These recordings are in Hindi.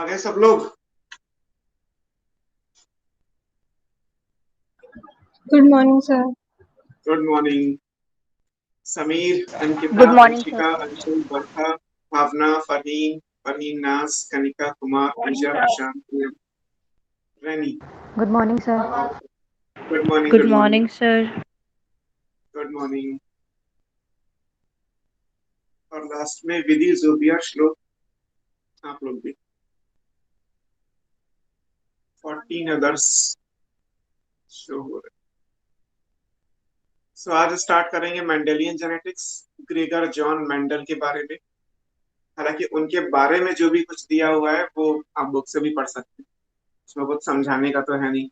आ गए सब लोग। Good morning sir. Good morning. Sameer, Ankita, good morning sir. Anshika, Anshul, Varsha, Bhavna, Farheen, Farheen Naaz, Kanika, Kumar, Pooja, Prashant, Priyam, Raini. Good morning sir. Good morning, good good morning, morning sir. Good morning. और लास्ट में विधि, जोबिया, श्लोक, आप लोग भी। 14 अदर्स शो हो रहे। सो आज स्टार्ट करेंगे Mendelian genetics, Gregor John Mendel के बारे में। हालांकि उनके बारे में जो भी कुछ दिया हुआ है वो आप बुक से भी पढ़ सकते हैं, उसमें कुछ समझाने का तो है नहीं।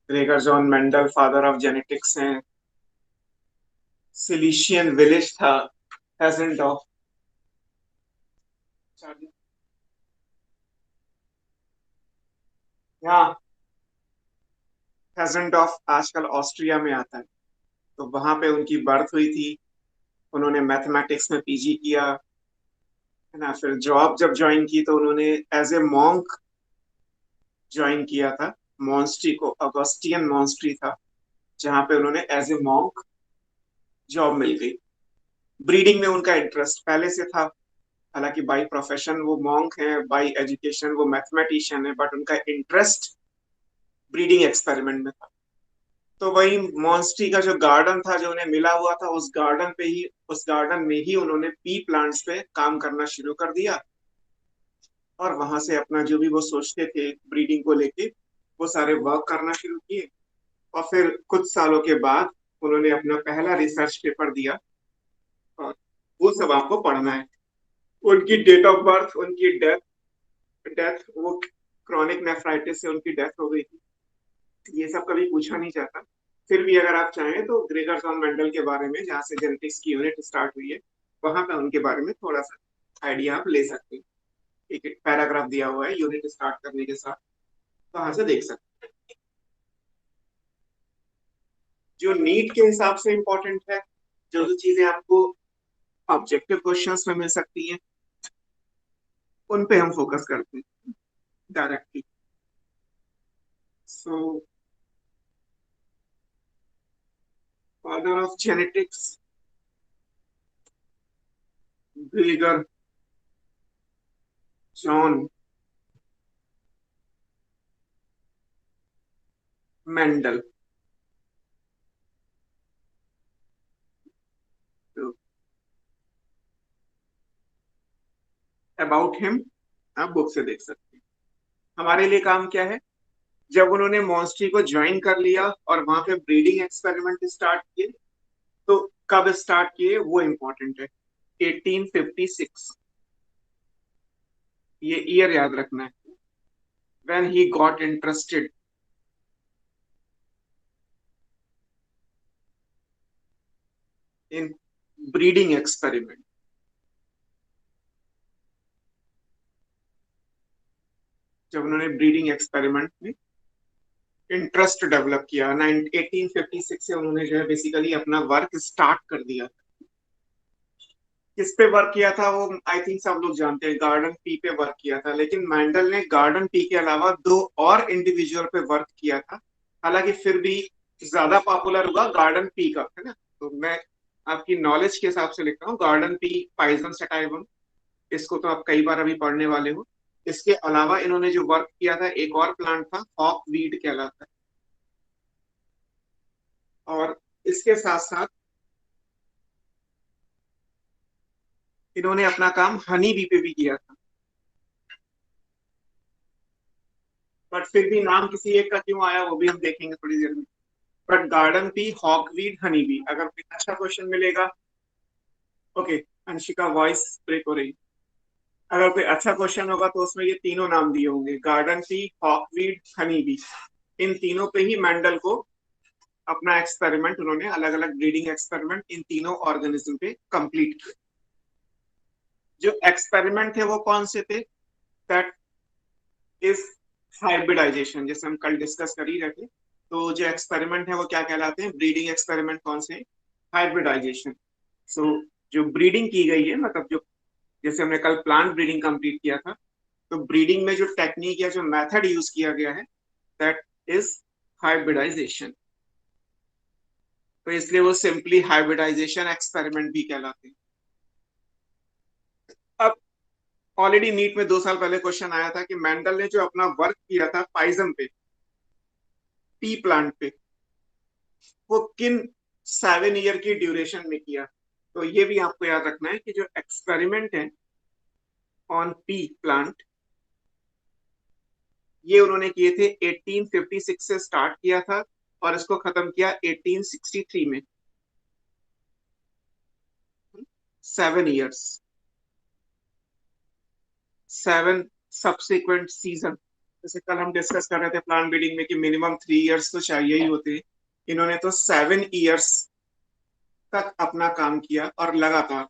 Gregor John Mendel father of genetics हैं। सिलिशियन विलेज था, पेजेंट ऑफ, यहाँ पेजेंट ऑफ आजकल ऑस्ट्रिया में आता है, तो वहां पे उनकी बर्थ हुई थी। उन्होंने मैथमेटिक्स में पीजी किया, है ना। फिर जॉब जब ज्वाइन की तो उन्होंने एज ए मॉन्क ज्वाइन किया था। मॉन्स्ट्री को अगस्टियन मॉन्स्ट्री था, जहां पे उन्होंने एज ए मॉन्क जॉब मिल गई। ब्रीडिंग में उनका इंटरेस्ट पहले से था। हालांकि बाई प्रोफेशन वो मॉन्क हैं, बाई एजुकेशन वो मैथमेटिशियन है, बट उनका इंटरेस्ट ब्रीडिंग एक्सपेरिमेंट में था। तो वही मॉन्स्ट्री का जो गार्डन था जो उन्हें मिला हुआ था, उस गार्डन में ही उन्होंने पी प्लांट्स पे काम करना शुरू कर दिया। और वहां से अपना जो भी वो सोचते थे ब्रीडिंग को लेके, वो सारे वर्क करना शुरू किए। और फिर कुछ सालों के बाद उन्होंने अपना पहला रिसर्च पेपर दिया, और वो सब आपको पढ़ना है। उनकी डेट ऑफ बर्थ, उनकी डेथ डेथ वो क्रॉनिक नेफ्राइटिस से उनकी डेथ हो गई थी। ये सब कभी पूछा नहीं जाता। फिर भी अगर आप चाहें तो ग्रेगर जॉन मेंडल के बारे में, जहाँ से जेनेटिक्स की यूनिट स्टार्ट हुई है, वहां पे उनके बारे में थोड़ा सा आइडिया आप ले सकते हैं। एक पैराग्राफ दिया हुआ है यूनिट स्टार्ट करने के साथ, वहां से देख सकते हैं। जो नीट के हिसाब से इम्पोर्टेंट है, जो जो चीजें आपको ऑब्जेक्टिव क्वेश्चंस में मिल सकती हैं, उन पे हम फोकस करते हैं directly. So father of genetics Gregor John Mendel. About him आप बुक से देख सकते हैं। हमारे लिए काम क्या है, जब उन्होंने मॉन्स्ट्री को ज्वाइन कर लिया और वहां पे ब्रीडिंग एक्सपेरिमेंट स्टार्ट किए, तो कब स्टार्ट किए वो इम्पोर्टेंट है। 1856, ये ईयर याद रखना है। When he got interested in breeding experiment, जब उन्होंने ब्रीडिंग एक्सपेरिमेंट में इंटरेस्ट डेवलप किया 1856 से उन्होंने जो है बेसिकली अपना वर्क स्टार्ट कर दिया। किस पे वर्क किया था वो आई थिंक सब लोग जानते हैं, गार्डन पी पे वर्क किया था। लेकिन मैंडल ने गार्डन पी के अलावा दो और इंडिविजुअल पे वर्क किया था। हालांकि फिर भी ज्यादा पॉपुलर हुआ गार्डन पी का, है ना। तो मैं आपकी नॉलेज के हिसाब से लिख रहा हूँ, गार्डन पी पाइजन सटाइवम, इसको तो आप कई बार अभी पढ़ने वाले हो। इसके अलावा इन्होंने जो वर्क किया था, एक और प्लांट था हॉक वीड कहलाता है। और इसके साथ साथ इन्होंने अपना काम हनी बी पे भी किया था। बट फिर भी नाम किसी एक का क्यों आया वो भी हम देखेंगे थोड़ी देर में। But garden pea, hawkweed, honey bee, अगर कोई अच्छा क्वेश्चन मिलेगा। ओके, अंशिका वॉइस ब्रेक हो रही। अगर कोई अच्छा क्वेश्चन होगा तो उसमें ये तीनों नाम दिए होंगे, garden pea, hawkweed, honey B. इन तीनों पे ही मैंडल को अपना एक्सपेरिमेंट, उन्होंने अलग अलग ब्रीडिंग एक्सपेरिमेंट इन तीनों ऑर्गेनिज्म पे कंप्लीट किया। जो एक्सपेरिमेंट थे वो कौन से थे, दैट इज हाइब्रिडाइजेशन, जैसे हम कल डिस्कस कर ही रहे थे। तो जो एक्सपेरिमेंट है वो क्या कहलाते हैं, ब्रीडिंग एक्सपेरिमेंट कौन से, हाइब्रिडाइजेशन। सो जो ब्रीडिंग की गई है, मतलब जो, जैसे हमने कल प्लांट ब्रीडिंग कंप्लीट किया था, तो ब्रीडिंग में जो टेक्निक या जो मेथड यूज किया गया है दैट इज हाइब्रिडाइजेशन। तो इसलिए वो सिंपली हाइब्रिडाइजेशन एक्सपेरिमेंट भी कहलाते हैं। अब ऑलरेडी नीट में 2 साल पहले क्वेश्चन आया था कि मेंडल ने जो अपना वर्क किया था पाइजम पे, पी प्लांट पे, वो किन 7 ईयर की ड्यूरेशन में किया। तो ये भी आपको याद रखना है कि जो एक्सपेरिमेंट है ऑन पी प्लांट, ये उन्होंने किए थे 1856 से स्टार्ट किया था और इसको खत्म किया 1863 में। 7 ईयर्स, 7 सब्सिक्वेंट सीजन। जैसे कल हम डिस्कस कर रहे थे प्लांट ब्रीडिंग में कि मिनिमम 3 ईयर्स तो चाहिए ही होते हैं, इन्होंने तो 7 ईयर्स तक अपना काम किया और लगातार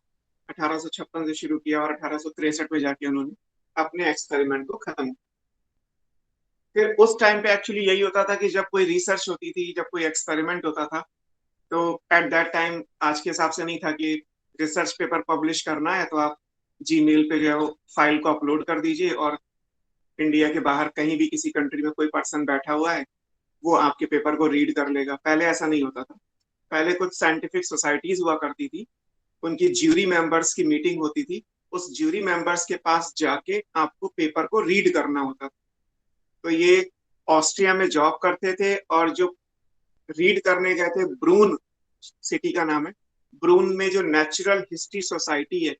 1856 से शुरू किया और 1863 में जाके उन्होंने अपने एक्सपेरिमेंट को खत्म किया। फिर उस टाइम पे एक्चुअली यही होता था कि जब कोई रिसर्च होती थी, जब कोई एक्सपेरिमेंट होता था, तो एट दैट टाइम आज के हिसाब से नहीं था कि रिसर्च पेपर पब्लिश करना है तो आप जीमेल पे जो है वो फाइल को अपलोड कर दीजिए और इंडिया के बाहर कहीं भी किसी कंट्री में कोई पर्सन बैठा हुआ है वो आपके पेपर को रीड कर लेगा। पहले ऐसा नहीं होता था। पहले कुछ साइंटिफिक सोसाइटीज हुआ करती थी, उनकी ज्यूरी मेंबर्स की मीटिंग होती थी, उस ज्यूरी मेंबर्स के पास जाके आपको पेपर को रीड करना होता था। तो ये ऑस्ट्रिया में जॉब करते थे और जो रीड करने गए थे, ब्रून सिटी का नाम है, ब्रून में जो नेचुरल हिस्ट्री सोसाइटी है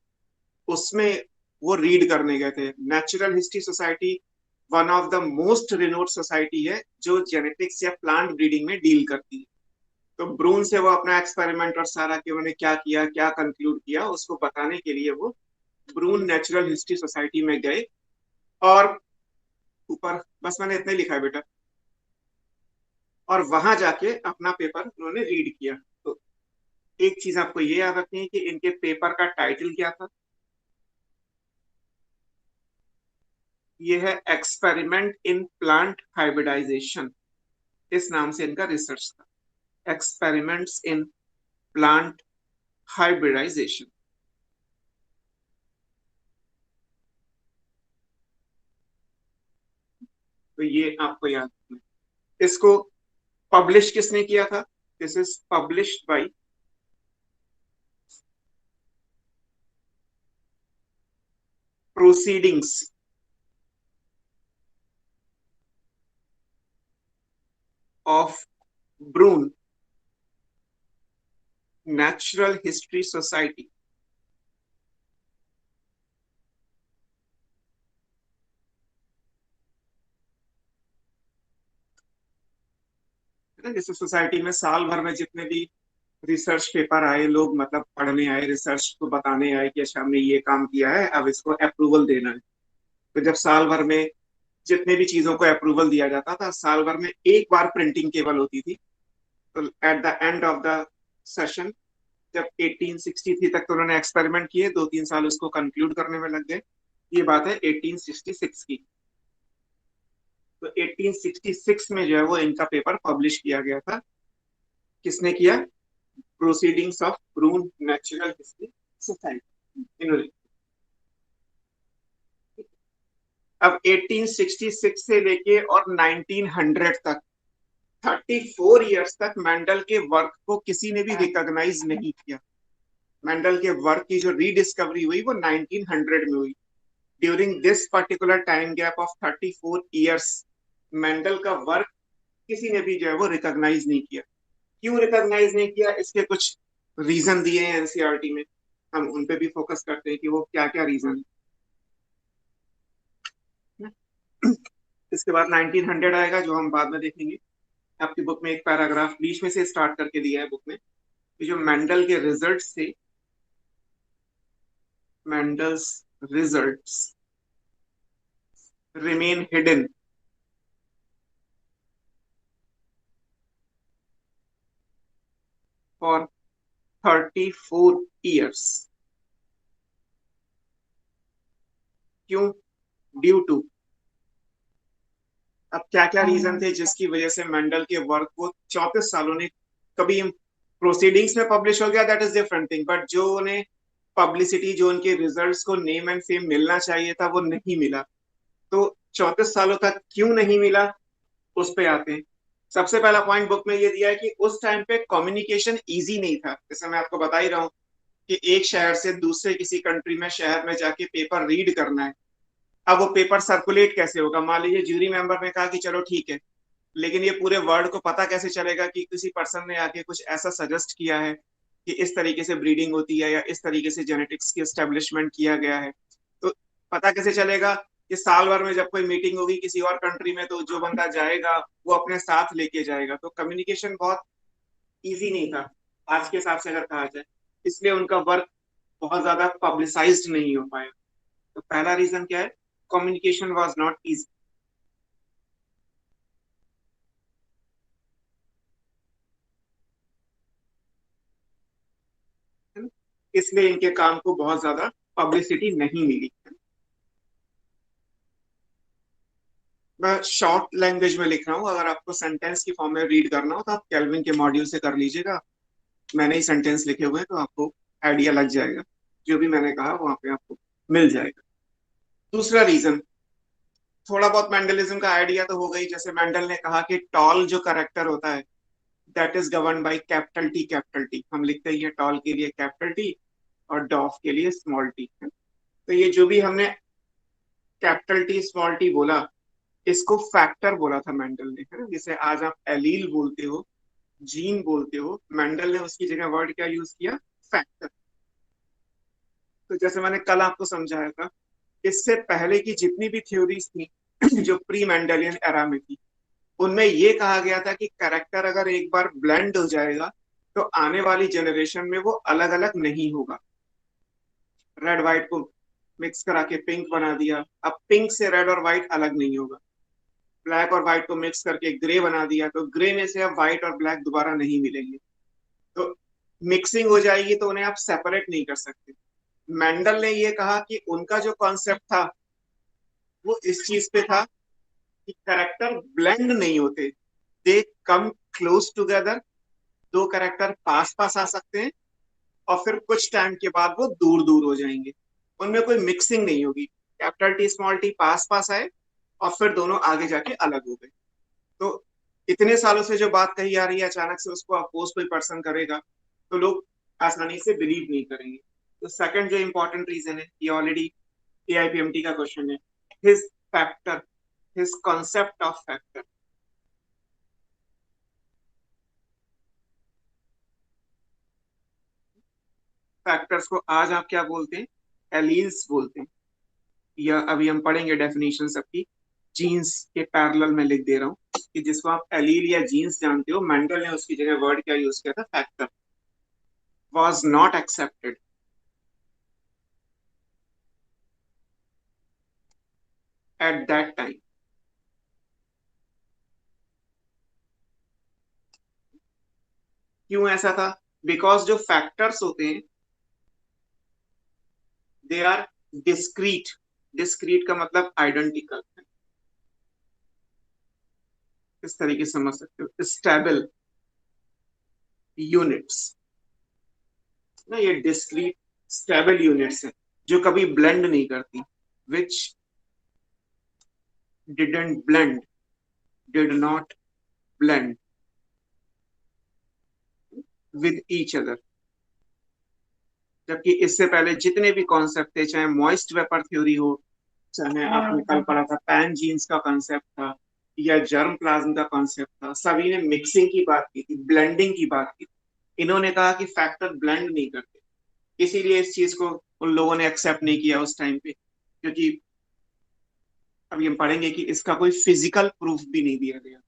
उसमें वो रीड करने गए थे। Natural history society one of the most renowned society है जो जेनेटिक्स या प्लांट ब्रीडिंग में डील करती है। तो ब्रून से वो अपना एक्सपेरिमेंट और सारा कि उन्होंने क्या किया, क्या कंक्लूड किया, उसको बताने के लिए वो ब्रून नेचुरल हिस्ट्री सोसाइटी में गए। और ऊपर बस मैंने इतना ही लिखा है बेटा, और वहां जाके अपना पेपर उन्होंने रीड किया। तो एक चीज आपको ये याद रखनी है कि इनके पेपर का टाइटल क्या था। ये है एक्सपेरिमेंट इन प्लांट हाइब्रिडाइजेशन, इस नाम से इनका रिसर्च था, एक्सपेरिमेंट्स इन प्लांट हाइब्रिडाइजेशन। तो ये आपको याद रखना है। इसको पब्लिश किसने किया था? This is published by proceedings of Brunn natural history society. जैसे सोसाइटी में साल भर में जितने भी रिसर्च पेपर आए, लोग मतलब पढ़ने आए, रिसर्च को बताने आए कि अच्छा हमने ये काम किया है, अब इसको अप्रूवल देना है। तो जब साल भर में जितने भी चीजों को अप्रूवल दिया जाता था, साल भर में एक बार प्रिंटिंग केवल होती थी। तो at the end of the session, जब 1863 तक तो उन्होंने एक्सपेरिमेंट किए, 2-3 साल उसको कंक्लूड करने में लग गए। ये बात है 1866 की। तो 1866 में जो है वो इनका पेपर पब्लिश किया गया था। किसने किया? Proceedings of Brunn natural history society, इन्होंने। अब 1866 से लेके और 1900 तक 34 ईयर्स तक मेंडल के वर्क को किसी ने भी रिकॉग्नाइज नहीं किया। मेंडल के वर्क की जो रीडिस्कवरी हुई वो 1900 में हुई। During this particular time gap of 34 years Mendel का वर्क किसी ने भी जो है वो रिकॉग्नाइज नहीं किया। क्यों रिकॉग्नाइज नहीं किया? इसके कुछ रीजन दिए हैं एनसीईआरटी में, हम उन पे भी फोकस करते हैं कि वो क्या क्या रीजन है। इसके बाद 1900 आएगा जो हम बाद में देखेंगे। आपकी बुक में एक पैराग्राफ बीच में से स्टार्ट करके दिया है बुक में कि जो मेंडल के रिजल्ट्स थे, Mendel's results remain hidden for 34 years. क्यों? ड्यू टू, अब क्या क्या रीजन थे जिसकी वजह से मेंडल के वर्क को 34 सालों ने, कभी प्रोसीडिंग्स में पब्लिश हो गया that is different thing, but जो उन्हें पब्लिसिटी, जो उनके रिजल्ट्स को नेम एंड फेम मिलना चाहिए था वो नहीं मिला। तो 34 सालों तक क्यों नहीं मिला, उस पे आते हैं। सबसे पहला पॉइंट बुक में ये दिया है कि उस टाइम पे कम्युनिकेशन इजी नहीं था। जैसे मैं आपको बता ही रहा हूँ कि एक शहर से दूसरे किसी कंट्री में शहर में जाके पेपर रीड करना है। अब वो पेपर सर्कुलेट कैसे होगा? मान लीजिए जूरी मेंबर ने कहा कि चलो ठीक है, लेकिन ये पूरे वर्ल्ड को पता कैसे चलेगा कि किसी पर्सन ने आके कुछ ऐसा सजेस्ट किया है कि इस तरीके से ब्रीडिंग होती है या इस तरीके से जेनेटिक्स की एस्टेब्लिशमेंट किया गया है? तो पता कैसे चलेगा? कि साल भर में जब कोई मीटिंग होगी किसी और कंट्री में, तो जो बंदा जाएगा वो अपने साथ लेके जाएगा। तो कम्युनिकेशन बहुत इजी नहीं था आज के हिसाब से अगर कहा जाए, इसलिए उनका वर्क बहुत ज्यादा पब्लिसाइज्ड नहीं हो पाया। तो पहला रीजन क्या है? कम्युनिकेशन वॉज नॉट इजी, इसलिए इनके काम को बहुत ज्यादा पब्लिसिटी नहीं मिली। मैं शॉर्ट लैंग्वेज में लिख रहा हूँ, अगर आपको सेंटेंस की फॉर्म में रीड करना हो तो आप कैल्विन के मॉड्यूल से कर लीजिएगा। मैंने ही सेंटेंस लिखे हुए हैं तो आपको आइडिया लग जाएगा, जो भी मैंने कहा वहां पे आपको मिल जाएगा। दूसरा रीजन, थोड़ा बहुत मैंडलिज्म का आइडिया तो हो गई। जैसे मैंडल ने कहा कि टॉल जो करेक्टर होता है that is govern by capital T. Capital T हम लिखते ही हैं टॉल के लिए कैपिटल टी और डॉफ के लिए स्मॉल टी। तो ये जो भी हमने कैपिटल टी स्मॉल टी बोला, इसको फैक्टर बोला था मेंडल ने, है ना? जैसे आज आप एलील बोलते हो, जीन बोलते हो, मेंडल ने उसकी जगह वर्ड क्या यूज किया? फैक्टर। तो जैसे मैंने कल आपको समझाया था, इससे पहले की जितनी भी थ्योरीज थी जो प्री मेंडलियन एरा में थी, उनमें ये कहा गया था कि कैरेक्टर अगर एक बार ब्लेंड हो जाएगा तो आने वाली जनरेशन में वो अलग अलग नहीं होगा। रेड व्हाइट को मिक्स करा के पिंक बना दिया, अब पिंक से रेड और व्हाइट अलग नहीं होगा। ब्लैक और व्हाइट को मिक्स करके ग्रे बना दिया, तो ग्रे में से अब व्हाइट और ब्लैक दोबारा नहीं मिलेंगे। तो मिक्सिंग हो जाएगी तो उन्हें आप सेपरेट नहीं कर सकते। मेंडल ने ये कहा कि उनका जो कॉन्सेप्ट था वो इस चीज पे था कि करेक्टर ब्लेंड नहीं होते, दे कम क्लोज टुगेदर। दो करेक्टर पास पास आ सकते हैं और फिर कुछ टाइम के बाद वो दूर दूर हो जाएंगे, उनमें कोई मिक्सिंग नहीं होगी। कैपिटल टी स्मॉल टी पास पास आए और फिर दोनों आगे जाके अलग हो गए। तो इतने सालों से जो बात कही आ रही है, अचानक से उसको अपोज कोई पर्सन करेगा तो लोग आसानी से बिलीव नहीं करेंगे। तो सेकंड जो इंपॉर्टेंट रीजन है, ये ऑलरेडी एआईपीएमटी का क्वेश्चन है, his factor, his concept of factor. Factors को आज आप क्या बोलते हैं? एलील्स बोलते हैं। या अभी हम पढ़ेंगे डेफिनेशन सबकी, जीन्स के पैरेलल में लिख दे रहा हूँ कि जिसको आप एलील या जीन्स जानते हो, मेंडल ने उसकी जगह वर्ड क्या यूज किया था? Factor. Was not accepted at that time. क्यों ऐसा था? बिकॉज जो फैक्टर्स होते हैं दे आर डिस्क्रीट। डिस्क्रीट का मतलब आइडेंटिकल, इस तरीके से समझ सकते हो। स्टेबल यूनिट्स ना, ये डिस्क्रीट स्टेबल यूनिट्स है जो कभी ब्लेंड नहीं करती। Which didn't blend, did not blend with each other. जबकि इससे पहले जितने भी कॉन्सेप्ट थे, चाहे मॉइस्ट वेपर थ्योरी हो, चाहे आपने कल पढ़ा था पैन जीन्स का कॉन्सेप्ट था, या जर्म प्लाज्म का कॉन्सेप्ट था, सभी ने मिक्सिंग की बात की थी, ब्लेंडिंग की बात की थी। इन्होंने कहा कि फैक्टर ब्लेंड नहीं करते, इसीलिए इस चीज को उन लोगों ने एक्सेप्ट नहीं किया उस टाइम पे, क्योंकि अभी हम पढ़ेंगे कि इसका कोई फिजिकल प्रूफ भी नहीं दिया गया।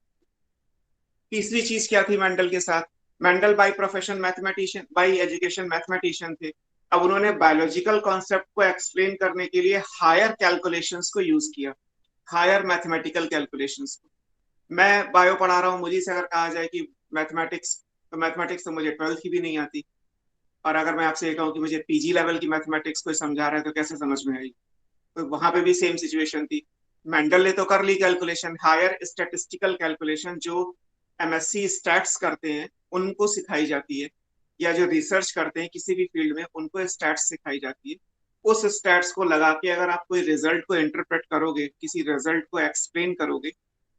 तीसरी चीज क्या थी मेंडल के साथ? Mendel by profession mathematician, bye education mathematician थे। अब उन्होंने बायोलॉजिकल कॉन्सेप्ट को एक्सप्लेन करने के लिए हायर कैलकुलेशंस को यूज किया, हायर मैथमेटिकल कैलकुलेशंस को। मैं बायो पढ़ा रहा हूँ, मुझे से अगर कहा जाए कि मैथमेटिक्स, तो मैथमेटिक्स तो मुझे ट्वेल्थ की भी नहीं आती। और अगर मैं आपसे ये कहूँ कि मुझे पीजी लेवल की मैथमेटिक्स कोई समझा रहा है तो कैसे समझ में आई? तो वहां पे भी सेम सिचुएशन थी। मेंडल ने तो कर ली कैलकुलेशन, हायर स्टैटिस्टिकल कैलकुलेशन जो एमएससी स्टैट्स करते हैं उनको सिखाई जाती है, या जो रिसर्च करते हैं किसी भी फील्ड में उनको स्टैट्स सिखाई जाती है। उस स्टैट्स को लगा के अगर आप कोई रिजल्ट को इंटरप्रेट करोगे, किसी रिजल्ट को एक्सप्लेन करोगे,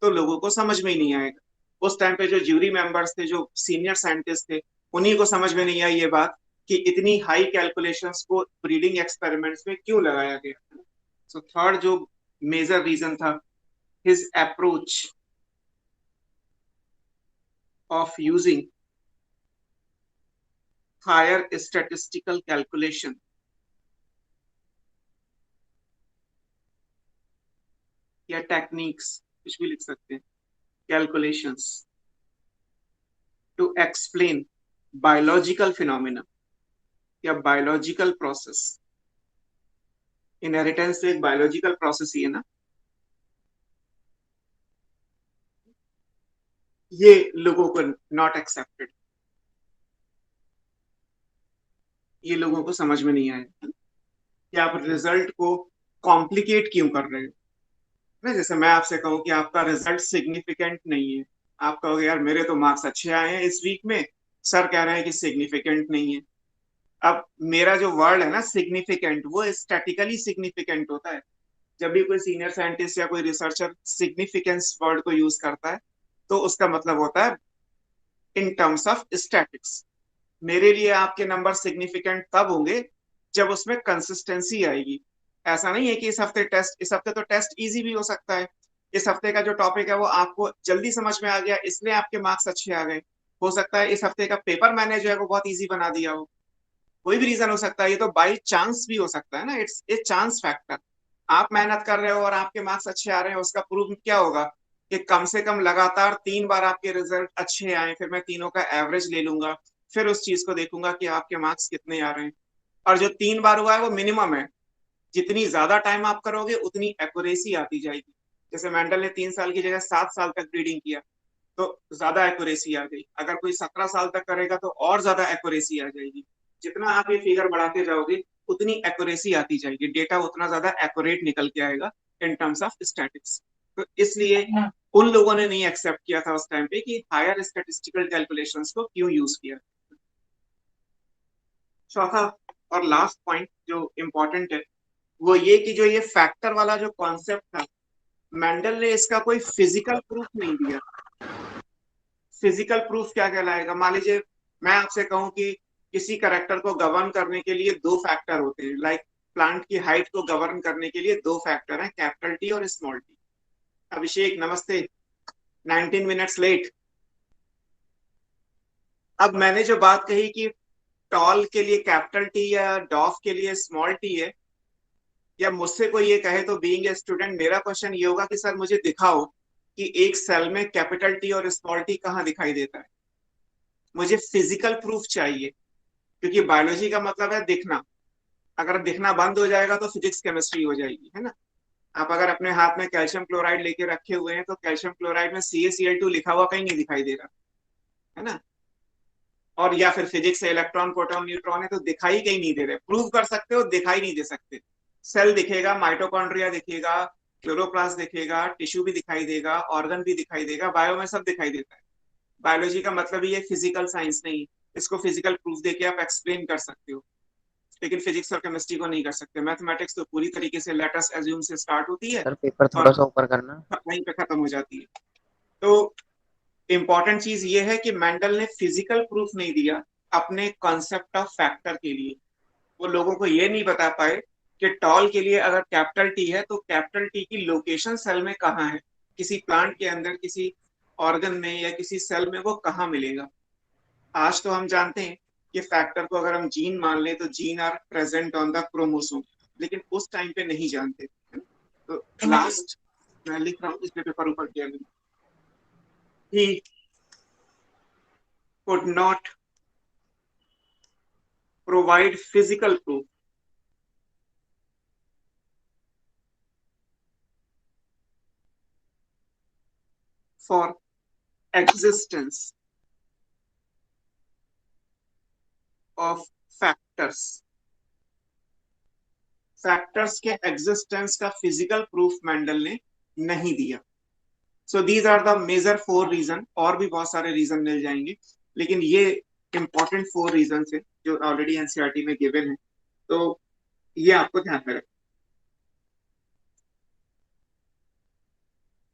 तो लोगों को समझ में ही नहीं आएगा। उस टाइम पे जो ज्यूरी मेंबर्स थे, जो सीनियर साइंटिस्ट थे, उन्हीं को समझ में नहीं आई ये बात कि इतनी हाई कैलकुलेशंस को ब्रीडिंग एक्सपेरिमेंट्स में क्यों लगाया गया। सो थर्ड जो मेजर रीजन था, his approach of using higher statistical calculation या टेक्निक्स, कुछ भी लिख सकते हैं, calculations to explain biological phenomena या बायोलॉजिकल प्रोसेस। इनहेरिटेंस तो एक बायोलॉजिकल प्रोसेस ही है ना। ये लोगों को नॉट एक्सेप्टेड, ये लोगों को समझ में नहीं आया कि आप रिजल्ट को कॉम्प्लिकेट क्यों कर रहे हो ना। जैसे मैं आपसे कहूं कि आपका रिजल्ट सिग्निफिकेंट नहीं है, आप कहोगे यार मेरे तो मार्क्स अच्छे आए हैं इस वीक में, सर कह रहे हैं कि सिग्निफिकेंट नहीं है। अब मेरा जो वर्ड है ना सिग्निफिकेंट, वो स्टैटिकली सिग्निफिकेंट होता है। जब भी कोई सीनियर साइंटिस्ट या कोई रिसर्चर सिग्निफिकेंस वर्ड को यूज करता है, तो उसका मतलब होता है इन टर्म्स ऑफ स्टैटिक्स। मेरे लिए आपके नंबर सिग्निफिकेंट तब होंगे जब उसमें कंसिस्टेंसी आएगी। ऐसा नहीं है कि इस हफ्ते तो टेस्ट इजी भी हो सकता है, इस हफ्ते का जो टॉपिक है वो आपको जल्दी समझ में आ गया इसलिए आपके मार्क्स अच्छे आ गए। हो सकता है इस हफ्ते का पेपर मैंने जो है वो बहुत इजी बना दिया हो, कोई भी रीजन हो सकता है। ये तो बाई चांस भी हो सकता है ना, इट्स ए चांस फैक्टर। आप मेहनत कर रहे हो और आपके मार्क्स अच्छे आ रहे हैं, उसका प्रूफ क्या होगा कि कम से कम लगातार 3 बार आपके रिजल्ट अच्छे आए, फिर मैं तीनों का एवरेज ले लूंगा, फिर उस चीज को देखूंगा कि आपके मार्क्स कितने आ रहे हैं। और जो 3 बार हुआ है वो मिनिमम है, जितनी ज्यादा टाइम आप करोगे उतनी एक्यूरेसी आती जाएगी। जैसे मेंडल ने 3 साल की जगह 7 साल तक ब्रीडिंग किया तो ज्यादा एक्यूरेसी आ गई, अगर कोई 17 साल तक करेगा तो और ज्यादा एक्यूरेसी आ जाएगी। जितना आप ये फिगर बढ़ाते जाओगे उतनी एक्यूरेसी आती जाएगी, डेटा उतना ज्यादा एक्यूरेट निकल के आएगा इन टर्म्स ऑफ स्टैटिक्स। तो इसलिए उन लोगों ने नहीं एक्सेप्ट किया था उस टाइम पे कि हायर स्टैटिस्टिकल कैलकुलेशंस को क्यों यूज किया। चौथा और लास्ट पॉइंट जो इम्पोर्टेंट है वो ये कि जो ये फैक्टर वाला जो कॉन्सेप्ट था, मेंडल ने इसका कोई फिजिकल प्रूफ नहीं दिया। फिजिकल प्रूफ क्या कहलाएगा? मान लीजिए मैं आपसे कहूं कि किसी करेक्टर को गवर्न करने के लिए 2 फैक्टर होते हैं, लाइक प्लांट की हाइट को गवर्न करने के लिए 2 फैक्टर हैं, कैपिटल टी और स्मॉल टी। अभिषेक नमस्ते, 19 मिनट्स लेट। अब मैंने जो बात कही कि टॉल के लिए कैपिटल टी या डॉफ के लिए स्मॉल टी है, या मुझसे कोई ये कहे तो बीइंग ए स्टूडेंट मेरा क्वेश्चन ये होगा कि सर मुझे दिखाओ कि एक सेल में कैपिटल टी और स्मॉल टी कहाँ दिखाई देता है। मुझे फिजिकल प्रूफ चाहिए, क्योंकि बायोलॉजी का मतलब है दिखना। अगर दिखना बंद हो जाएगा तो फिजिक्स केमिस्ट्री हो जाएगी, है ना। आप अगर अपने हाथ में कैल्शियम क्लोराइड लेके रखे हुए हैं तो कैल्शियम क्लोराइड में CaCl2 लिखा हुआ कहीं नहीं दिखाई दे रहा, है ना। और या फिर फिजिक्स से इलेक्ट्रॉन प्रोटॉन न्यूट्रॉन है तो दिखाई कहीं नहीं दे रहे। प्रूव कर सकते हो, दिखाई नहीं दे सकते। सेल दिखेगा, माइटोकॉन्ड्रिया दिखेगा, क्लोरोप्लास्ट दिखेगा, टिश्यू भी दिखाई देगा, ऑर्गन भी दिखाई देगा, बायो में सब दिखाई देता है। बायोलॉजी का मतलब ही ये फिजिकल साइंस नहीं, इसको फिजिकल प्रूफ देके आप एक्सप्लेन कर सकते हो, लेकिन फिजिक्स और केमिस्ट्री को नहीं कर सकते। मैथमेटिक्स तो पूरी तरीके से लेट अस अज्यूम से स्टार्ट होती है सर पेपर और थोड़ा सा ऊपर करना। वहीं पे खत्म हो जाती है। तो इंपॉर्टेंट चीज ये है कि मेंडल ने फिजिकल प्रूफ नहीं दिया अपने कॉन्सेप्ट ऑफ फैक्टर के लिए। वो लोगों को ये नहीं बता पाए कि टॉल के लिए अगर कैपिटल टी है तो कैपिटल टी की लोकेशन सेल में कहाँ है, किसी प्लांट के अंदर, किसी ऑर्गन में या किसी सेल में वो कहाँ मिलेगा। आज तो हम जानते हैं कि फैक्टर को अगर हम जीन मान लें तो gene are present on the chromosome, लेकिन उस टाइम पे नहीं जानते। तो लास्ट मैं लिख रहा हूँ इसमें पेपर ऊपर किया मैंने, he could not provide physical proof for existence of factors। Factors के एग्जिस्टेंस का फिजिकल प्रूफ मेंडल ने नहीं दिया। So these are the major 4 reason, और भी बहुत सारे रीजन मिल जाएंगे, लेकिन ये इंपॉर्टेंट 4 रीजन है जो ऑलरेडी एनसीईआरटी में गिवन है। तो ये आपको ध्यान में रखना।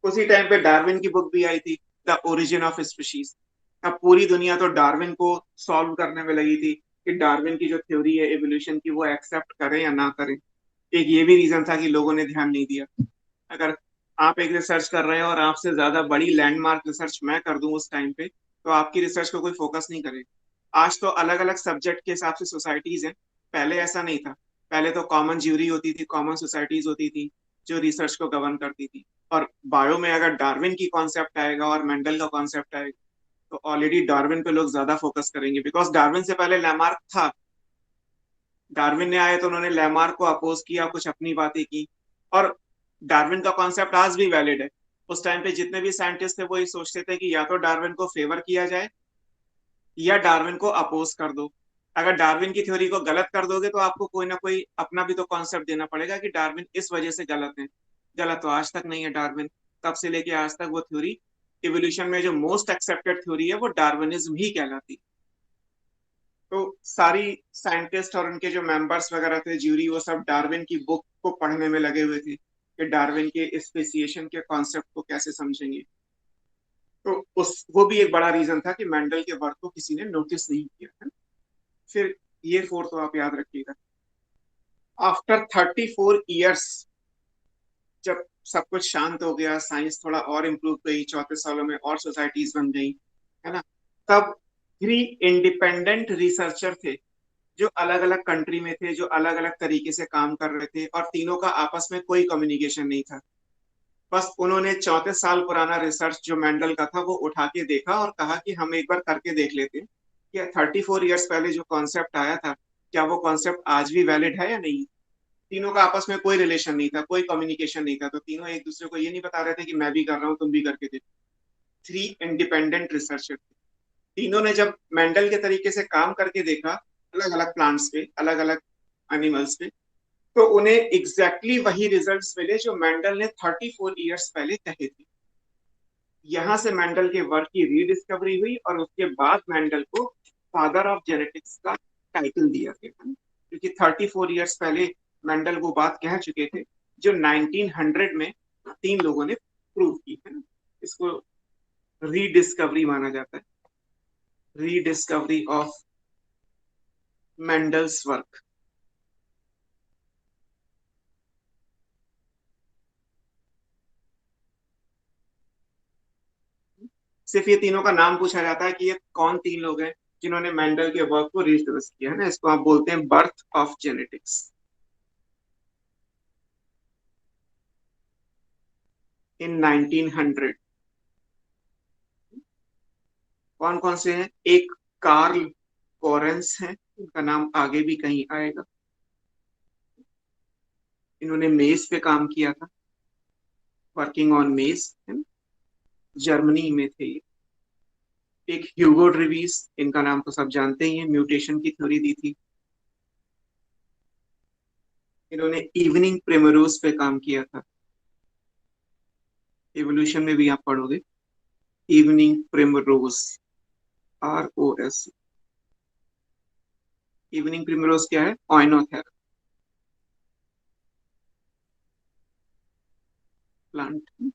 उसी टाइम पे डार्विन की बुक भी आई थी, द ओरिजिन ऑफ स्पीशीज। अब पूरी दुनिया तो डार्विन को सॉल्व करने में लगी थी कि डार्विन की जो थ्योरी है एवोल्यूशन की वो एक्सेप्ट करें या ना करें। एक ये भी रीजन था कि लोगों ने ध्यान नहीं दिया। अगर आप एक रिसर्च कर रहे हैं और आपसे ज्यादा बड़ी लैंडमार्क रिसर्च मैं कर दूं उस टाइम पे, तो आपकी रिसर्च को कोई फोकस नहीं करेगा। आज तो अलग अलग सब्जेक्ट के हिसाब से सोसाइटीज हैं, पहले ऐसा नहीं था। पहले तो कॉमन ज्यूरी होती थी, कॉमन सोसाइटीज होती थी जो रिसर्च को गवर्न करती थी। और बायो में अगर डार्विन की कॉन्सेप्ट आएगा और मेंडल का कॉन्सेप्ट आएगा, तो ऑलरेडी डार्विन पे लोग ज्यादा फोकस करेंगे, बिकॉज डार्विन से पहले लैमार्क था। डार्विन ने आए तो उन्होंने लैमार्क को अपोज किया, कुछ अपनी बातें की। और डार्विन का कॉन्सेप्ट आज भी वैलिड है। उस टाइम पे जितने भी साइंटिस्ट थे वो ये सोचते थे कि या तो डार्विन को फेवर किया जाए या डार्विन को अपोज कर दो। अगर डार्विन की थ्योरी को गलत कर दोगे तो आपको कोई ना कोई अपना भी तो कॉन्सेप्ट देना पड़ेगा कि डार्विन इस वजह से गलत है। गलत तो आज तक नहीं है डार्विन, तब से लेके आज तक वो थ्योरी, इवोल्यूशन में जो मोस्ट एक्सेप्टेड थ्योरी है वो डार्विनिज्म ही कहलाती। तो सारी साइंटिस्ट और उनके जो मेंबर्स वगैरह थे ज्यूरी, वो सब डार्विन की बुक को पढ़ने में लगे हुए थे कि डार्विन के स्पेसिएशन के कॉन्सेप्ट को कैसे समझेंगे। तो उस वो भी एक बड़ा रीजन था कि मेंडल के वर्क को किसी ने नोटिस नहीं किया है। फिर ये फोर तो आप याद रखिएगा। आफ्टर 34 ईयर्स, जब सब कुछ शांत हो गया, साइंस थोड़ा और इम्प्रूव गई, 34 सालों में और सोसाइटीज बन गई, है ना, तब 3 इंडिपेंडेंट रिसर्चर थे जो अलग अलग कंट्री में थे, जो अलग अलग तरीके से काम कर रहे थे, और तीनों का आपस में कोई कम्युनिकेशन नहीं था। बस उन्होंने 34 साल पुराना रिसर्च जो मेंडल का था वो उठा के देखा और कहा कि हम एक बार करके देख लेते हैं कि 34 ईयर्स पहले जो कॉन्सेप्ट आया था, क्या वो कॉन्सेप्ट आज भी वैलिड है या नहीं। तीनों का आपस में कोई रिलेशन नहीं था, कोई कम्युनिकेशन नहीं था, तो तीनों एक दूसरे को ये नहीं बता रहे थे कि मैं भी कर रहा हूँ तुम भी करके देखो। 3 इंडिपेंडेंट रिसर्चर थे। तीनों ने जब मेंडल के तरीके से काम करके देखा, अलग अलग प्लांट्स पे, अलग अलग एनिमल्स पे, तो उन्हें एग्जैक्टली वही रिजल्ट्स मिले जो मेंडल ने 34 ईयर्स पहले कहे थे। यहां से मेंडल के वर्क की रीडिस्कवरी हुई और उसके बाद मेंडल को फादर ऑफ जेनेटिक्स का टाइटल दिया गया, क्योंकि 34 ईयर्स पहले मेंडल वो बात कह चुके थे जो 1900 में 3 लोगों ने प्रूव की है ना। इसको रीडिस्कवरी माना जाता है, रीडिस्कवरी ऑफ मेंडल्स वर्क। सिर्फ ये तीनों का नाम पूछा जाता है कि ये कौन 3 लोग हैं जिन्होंने मेंडल के वर्क को रीडिस्कवर किया है ना। इसको आप बोलते हैं बर्थ ऑफ जेनेटिक्स इन 1900। कौन कौन से हैं? एक कार्ल कोरेंस है, इनका नाम आगे भी कहीं आएगा। इन्होंने मेज पे काम किया था, वर्किंग ऑन मेज, है ना, जर्मनी में थे ये। एक ह्यूगो ड्रिवीस, इनका नाम तो सब जानते ही हैं, म्यूटेशन की थ्योरी दी थी। इन्होंने इवनिंग प्रिमरोज पे काम किया था, एवोल्यूशन में भी आप पढ़ोगे, evening primrose, ROS। Evening primrose क्या है? ऑयनोथेरा प्लांट।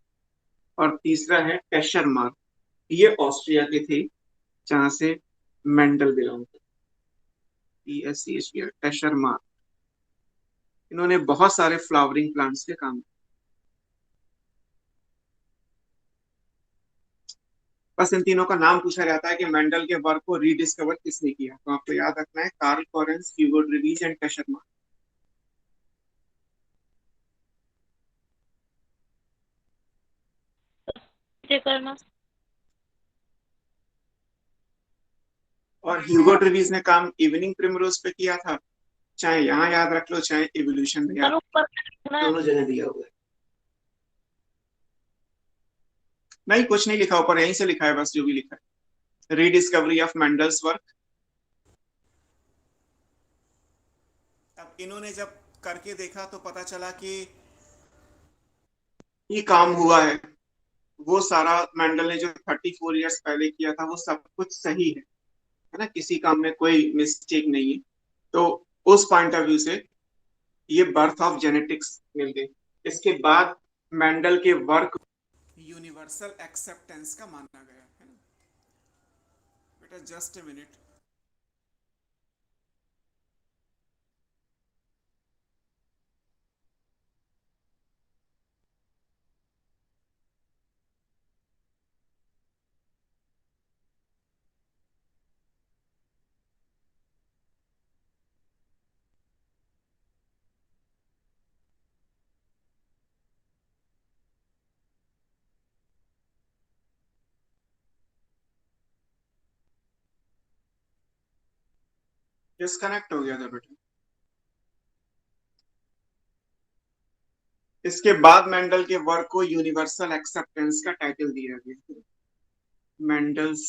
और तीसरा है टेशर मार्क, ये ऑस्ट्रिया के थे जहां से मेंडल बिलोंग करते, TSCH, टेशर मार्क। इन्होंने बहुत सारे फ्लावरिंग प्लांट्स पे काम किया। बस इन तीनों का नाम पूछा जाता है कि मेंडल के वर्क को रीडिस्कवर किसने किया, तो आपको याद रखना है Karl Correns, Hugo de Vries and Tschermak. से करना। और ह्यूगो ड्रिवीज ने काम इवनिंग प्रिमरोज पे किया था, चाहे यहाँ याद रख लो चाहे इवोल्यूशन में याद, और ऊपर लिखना है। दोनों जगह दिया हुआ है। नहीं, कुछ नहीं लिखा ऊपर, यहीं से लिखा है बस जो भी लिखा है, रीडिस्कवरी ऑफ मेंडल्स वर्क। अब इन्होंने जब करके देखा तो पता चला कि ये काम हुआ है। वो सारा मेंडल ने जो 34 ईयर्स पहले किया था वो सब कुछ सही है ना, किसी काम में कोई मिस्टेक नहीं है। तो उस पॉइंट ऑफ व्यू से ये बर्थ ऑफ जेनेटिक्स मिल गई। इसके बाद मेंडल के वर्क यूनिवर्सल एक्सेप्टेंस का माना गया है ना। बेटा जस्ट ए मिनट। डिस्कनेक्ट हो गया था बेटा। इसके बाद मेंडल के वर्क को यूनिवर्सल एक्सेप्टेंस का टाइटल दिया गया। Mendel's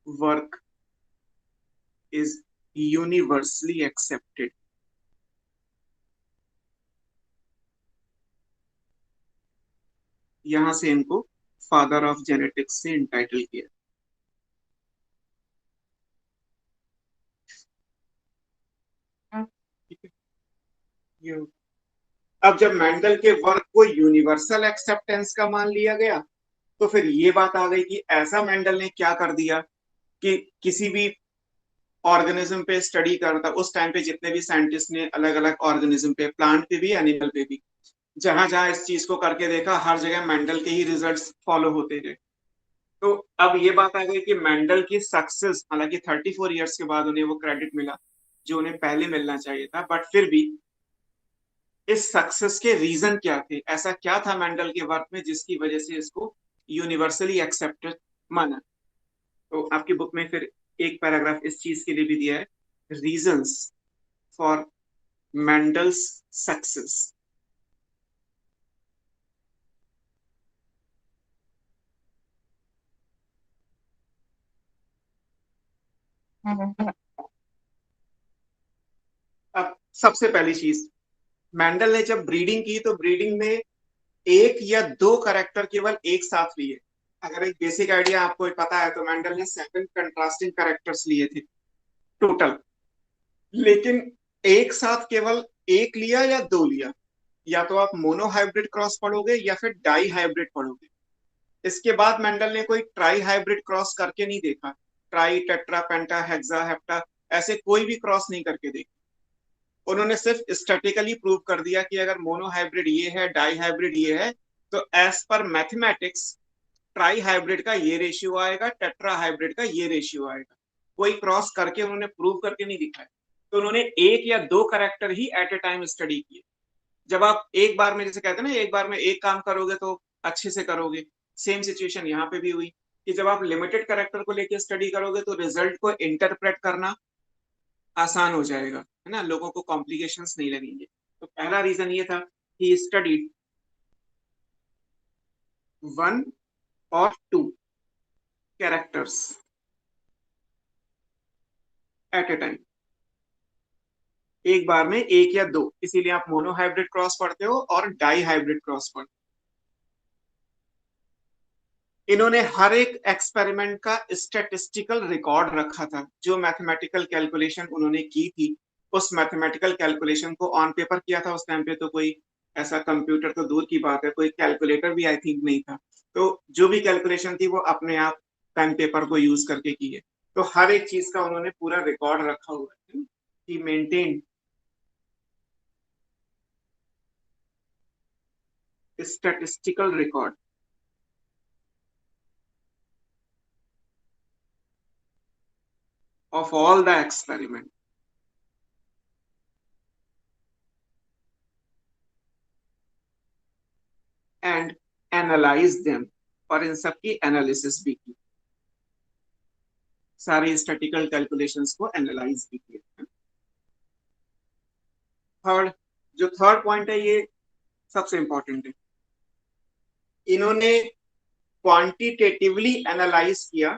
work is universally accepted. यहां से इनको फादर ऑफ जेनेटिक्स से इंटाइटल किया। ठीक है। ये अब जब मेंडल के वर्क को यूनिवर्सल एक्सेप्टेंस का मान लिया गया, तो फिर ये बात आ गई कि ऐसा मेंडल ने क्या कर दिया कि किसी भी ऑर्गेनिज्म पे स्टडी करता उस टाइम पे जितने भी साइंटिस्ट ने अलग अलग ऑर्गेनिज्म पे, प्लांट पे भी एनिमल पे भी, जहां जहां इस चीज को करके देखा हर जगह मेंडल के ही रिजल्ट्स फॉलो होते गए। तो अब ये बात आ गई कि मेंडल की सक्सेस, हालांकि 34 ईयर्स के बाद उन्हें वो क्रेडिट मिला जो उन्हें पहले मिलना चाहिए था, बट फिर भी इस सक्सेस के रीजन क्या थे, ऐसा क्या था मेंडल के वर्क में जिसकी वजह से इसको यूनिवर्सली एक्सेप्टेड माना। तो आपकी बुक में फिर एक पैराग्राफ इस चीज के लिए भी दिया है, रीजंस फॉर मेंडल्स सक्सेस। अब सबसे पहली चीज, मेंडल ने जब ब्रीडिंग की तो ब्रीडिंग में एक या दो करेक्टर केवल एक साथ लिए। अगर एक बेसिक आइडिया आपको पता है तो मेंडल ने 7 कंट्रास्टिंग करेक्टर्स लिए थे टोटल, लेकिन एक साथ केवल एक लिया या दो लिया। या तो आप मोनो हाइब्रिड क्रॉस पढ़ोगे या फिर डाई हाइब्रिड पढ़ोगे। इसके बाद मेंडल ने कोई ट्राई हाइब्रिड क्रॉस करके नहीं देखा, ट्राई टेट्रा पेंटा हेक्सा हेप्टा ऐसे कोई भी क्रॉस नहीं करके देखा। उन्होंने सिर्फ स्टैटिकली प्रूव कर दिया कि अगर मोनो हाइब्रिड ये है, डाई हाइब्रिड ये है, तो as per mathematics try hybrid का ये रेशियो आएगा, टेट्रा हाइब्रिड का ये रेशियो आएगा। कोई क्रॉस करके उन्होंने प्रूव करके नहीं दिखाया। तो उन्होंने एक या दो करेक्टर ही एट ए टाइम स्टडी किए। जब आप एक बार में, जैसे कहते हैं ना, एक बार में एक काम करोगे तो अच्छे से करोगे, सेम सिचुएशन यहाँ पे भी हुई कि जब आप लिमिटेड करेक्टर को लेकर स्टडी करोगे तो रिजल्ट को इंटरप्रेट करना आसान हो जाएगा, है ना, लोगों को कॉम्प्लिकेशंस नहीं लगेंगे। तो पहला रीजन ये था कि स्टडीड वन और two characters at a time, एक बार में एक या दो, इसीलिए आप मोनो हाइब्रिड क्रॉस पढ़ते हो और डाई हाइब्रिड क्रॉस पढ़ते हो। इन्होंने हर एक एक्सपेरिमेंट का स्टैटिस्टिकल रिकॉर्ड रखा था। जो मैथमेटिकल कैलकुलेशन उन्होंने की थी, उस मैथमेटिकल कैलकुलेशन को ऑन पेपर किया था। उस टाइम पे तो कोई ऐसा कंप्यूटर तो दूर की बात है, कोई कैलकुलेटर भी आई थिंक नहीं था। तो जो भी कैलकुलेशन थी वो अपने आप पेन पेपर को यूज करके की है। तो हर एक चीज का उन्होंने पूरा रिकॉर्ड रखा हुआ है कि maintain statistical record of all the experiment and analyze them, और इन सब की एनालिसिस भी की, सारे स्टैटिकल कैलकुलेशंस को एनालाइज भी किया। थर्ड, जो थर्ड पॉइंट है ये सबसे इंपॉर्टेंट है। इन्होंने क्वांटिटेटिवली एनालाइज किया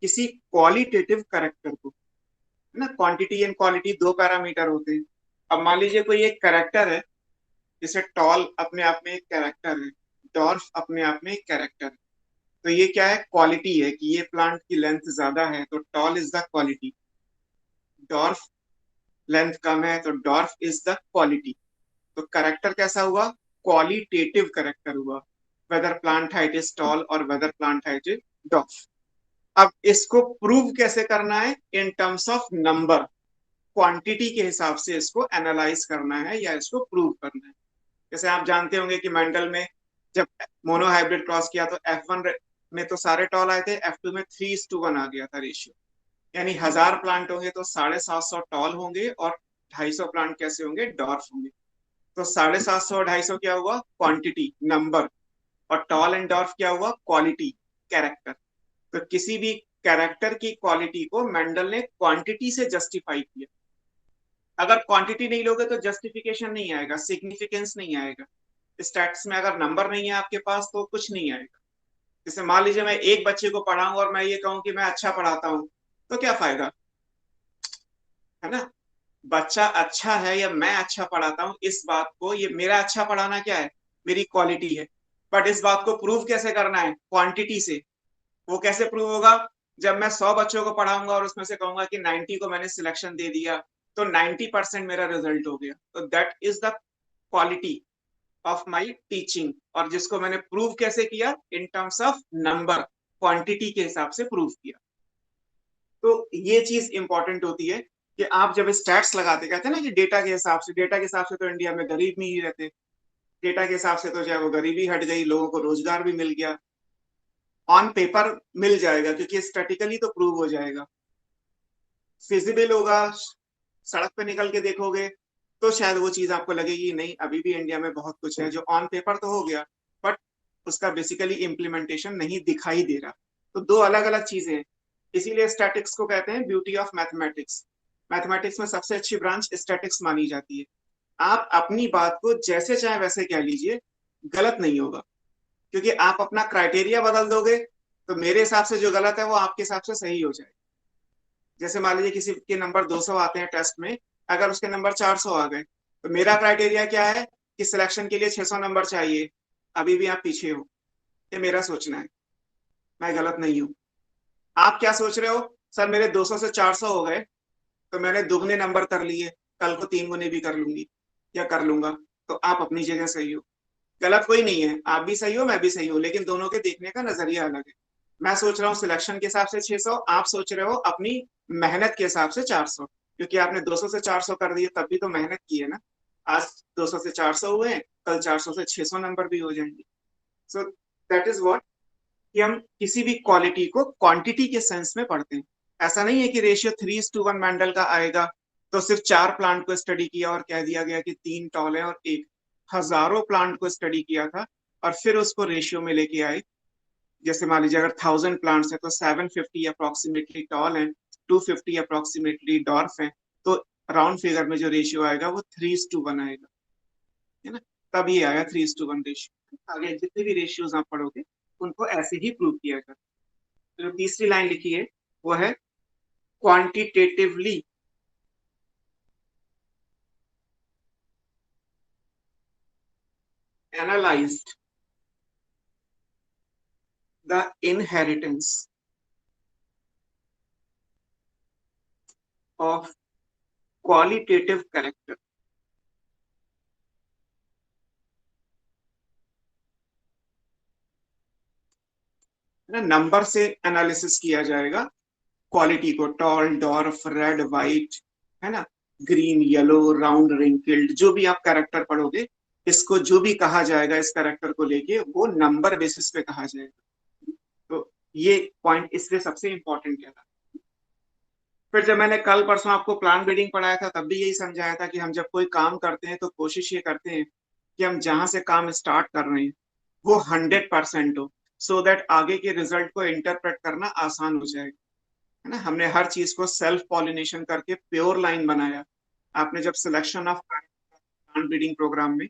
किसी क्वालिटेटिव करेक्टर को, है ना। क्वांटिटी एंड क्वालिटी दो पैरामीटर होते हैं। अब मान लीजिए कोई एक करेक्टर है, जैसे टॉल अपने आप में एक कैरेक्टर है, डॉर्फ अपने आप में एक कैरेक्टर है। तो ये क्या है, क्वालिटी है कि ये प्लांट की लेंथ ज्यादा है तो tall is the quality, dwarf length कम है, तो डॉर्फ इज द क्वालिटी। तो करेक्टर कैसा हुआ? क्वालिटेटिव करेक्टर हुआ, whether plant height is tall और whether plant height is dwarf. अब इसको प्रूव कैसे करना है? In terms of number, quantity के हिसाब से इसको एनालाइज करना है या इसको प्रूव करना है। जैसे आप जानते होंगे कि मेंडल में जब मोनो हाइब्रिड क्रॉस किया तो F1 में तो सारे टॉल आए थे, F2 में 3:1 आ गया था रेशियो। यानी 1000 प्लांट होंगे तो 750 टॉल होंगे और 250 प्लांट कैसे होंगे? डॉर्फ होंगे। तो 750 और 250 क्या हुआ? Quantity, number. और टॉल एंड डॉर्फ क्या हुआ? Quality, character. तो किसी भी कैरेक्टर की क्वालिटी को मेंडल ने क्वांटिटी से जस्टिफाई किया। अगर क्वांटिटी नहीं लोगे तो जस्टिफिकेशन नहीं आएगा, सिग्निफिकेंस नहीं आएगा। स्टैट्स में अगर नंबर नहीं है आपके पास तो कुछ नहीं आएगा। जैसे मान लीजिए मैं एक बच्चे को पढ़ाऊं और मैं ये कहूं कि मैं अच्छा पढ़ाता हूं, तो क्या फायदा, है ना? बच्चा अच्छा है या मैं अच्छा पढ़ाता हूँ, इस बात को, ये मेरा अच्छा पढ़ाना क्या है? मेरी क्वालिटी है। बट इस बात को प्रूव कैसे करना है? क्वांटिटी से। वो कैसे प्रूव होगा? जब मैं 100 बच्चों को पढ़ाऊंगा और उसमें से कहूंगा कि 90 को मैंने सिलेक्शन दे दिया, तो 90% मेरा रिजल्ट हो गया। तो that is the quality of my teaching. और जिसको मैंने प्रूव कैसे किया? इन टर्म्स ऑफ नंबर, क्वांटिटी के हिसाब से प्रूव किया। तो ये चीज इंपॉर्टेंट होती है कि आप जब स्टैट्स लगाते, कहते हैं ना कि डेटा के हिसाब से, डेटा के हिसाब से तो इंडिया में गरीब नहीं ही रहते, डेटा के हिसाब से तो चाहे वो गरीबी हट गई, लोगों को रोजगार भी मिल गया। ऑन पेपर मिल जाएगा क्योंकि स्टैटिकली तो प्रूव हो जाएगा, फिजिबल होगा। सड़क पे निकल के देखोगे तो शायद वो चीज आपको लगेगी नहीं, अभी भी इंडिया में बहुत कुछ है जो ऑन पेपर तो हो गया बट उसका बेसिकली इम्प्लीमेंटेशन नहीं दिखाई दे रहा। तो दो अलग अलग चीजें हैं। इसीलिए स्टैटिक्स को कहते हैं ब्यूटी ऑफ मैथमेटिक्स। मैथमेटिक्स में सबसे अच्छी ब्रांच स्टैटिक्स मानी जाती है। आप अपनी बात को जैसे चाहे वैसे कह लीजिए, गलत नहीं होगा, क्योंकि आप अपना क्राइटेरिया बदल दोगे तो मेरे हिसाब से जो गलत है वो आपके हिसाब से सही हो जाए। जैसे मान लीजिए किसी के नंबर 200 आते हैं टेस्ट में, अगर उसके नंबर 400 आ गए तो मेरा क्राइटेरिया क्या है कि सिलेक्शन के लिए 600 नंबर चाहिए, अभी भी आप पीछे हो। ये मेरा सोचना है, मैं गलत नहीं हूँ। आप क्या सोच रहे हो? सर मेरे 200 से 400 हो गए तो मैंने दुगने नंबर कर लिए, कल को 3 गुने भी कर लूंगी या कर लूंगा। तो आप अपनी जगह सही हो, गलत कोई नहीं है। आप भी सही हो, मैं भी सही हूँ, लेकिन दोनों के देखने का नजरिया अलग है। मैं सोच रहा हूँ सिलेक्शन के हिसाब से 600, आप सोच रहे हो अपनी मेहनत के हिसाब से 400। क्योंकि आपने 200 से 400 कर दिए तब भी तो मेहनत की है ना। आज 200 से 400 हुए, कल 400 से 600 नंबर भी हो जाएंगे। सो दैट इज व्हाट, कि हम किसी भी क्वालिटी को क्वांटिटी के सेंस में पढ़ते हैं। ऐसा नहीं है कि रेशियो 3:1 मैंडल का आएगा तो सिर्फ 4 प्लांट को स्टडी किया और कह दिया गया कि 3 टॉल है और एक। हजारों प्लांट को स्टडी किया था और फिर उसको रेशियो में लेके आए। जैसे मान लीजिए अगर 1000 प्लांट्स है तो 750 अप्रोक्सीमेटली टॉल है, 250 अप्रोक्सीमेटली डॉर्फ है। तो राउंड फिगर में जो रेशियो आएगा वो 3:1 आएगा, है ना। तब ये आया 3:1 रेशियो। आगे जितने भी रेशियोज आप पढ़ोगे उनको ऐसे ही प्रूव किया जाता है। जो तीसरी लाइन लिखी है वो है quantitatively analysed the inheritance of qualitative character. Number से एनालिसिस किया जाएगा क्वालिटी को, टॉल डॉर्फ रेड वाइट, है ना, ग्रीन येलो राउंड रिंकल्ड, जो भी आप कैरेक्टर पढ़ोगे इसको जो भी कहा जाएगा इस कैरेक्टर को लेके वो नंबर बेसिस पे कहा जाएगा। तो ये पॉइंट इसलिए सबसे इंपॉर्टेंट है। फिर जब मैंने कल परसों आपको प्लान ब्रीडिंग पढ़ाया था तब भी यही समझाया था कि हम जब कोई काम करते हैं तो कोशिश ये करते हैं कि हम जहां से काम स्टार्ट कर रहे हैं वो 100% हो, सो दैट आगे के रिजल्ट को इंटरप्रेट करना आसान हो जाएगा, है ना। हमने हर चीज को सेल्फ पॉलिनेशन करके प्योर लाइन बनाया। आपने जब selection of plant breeding program में,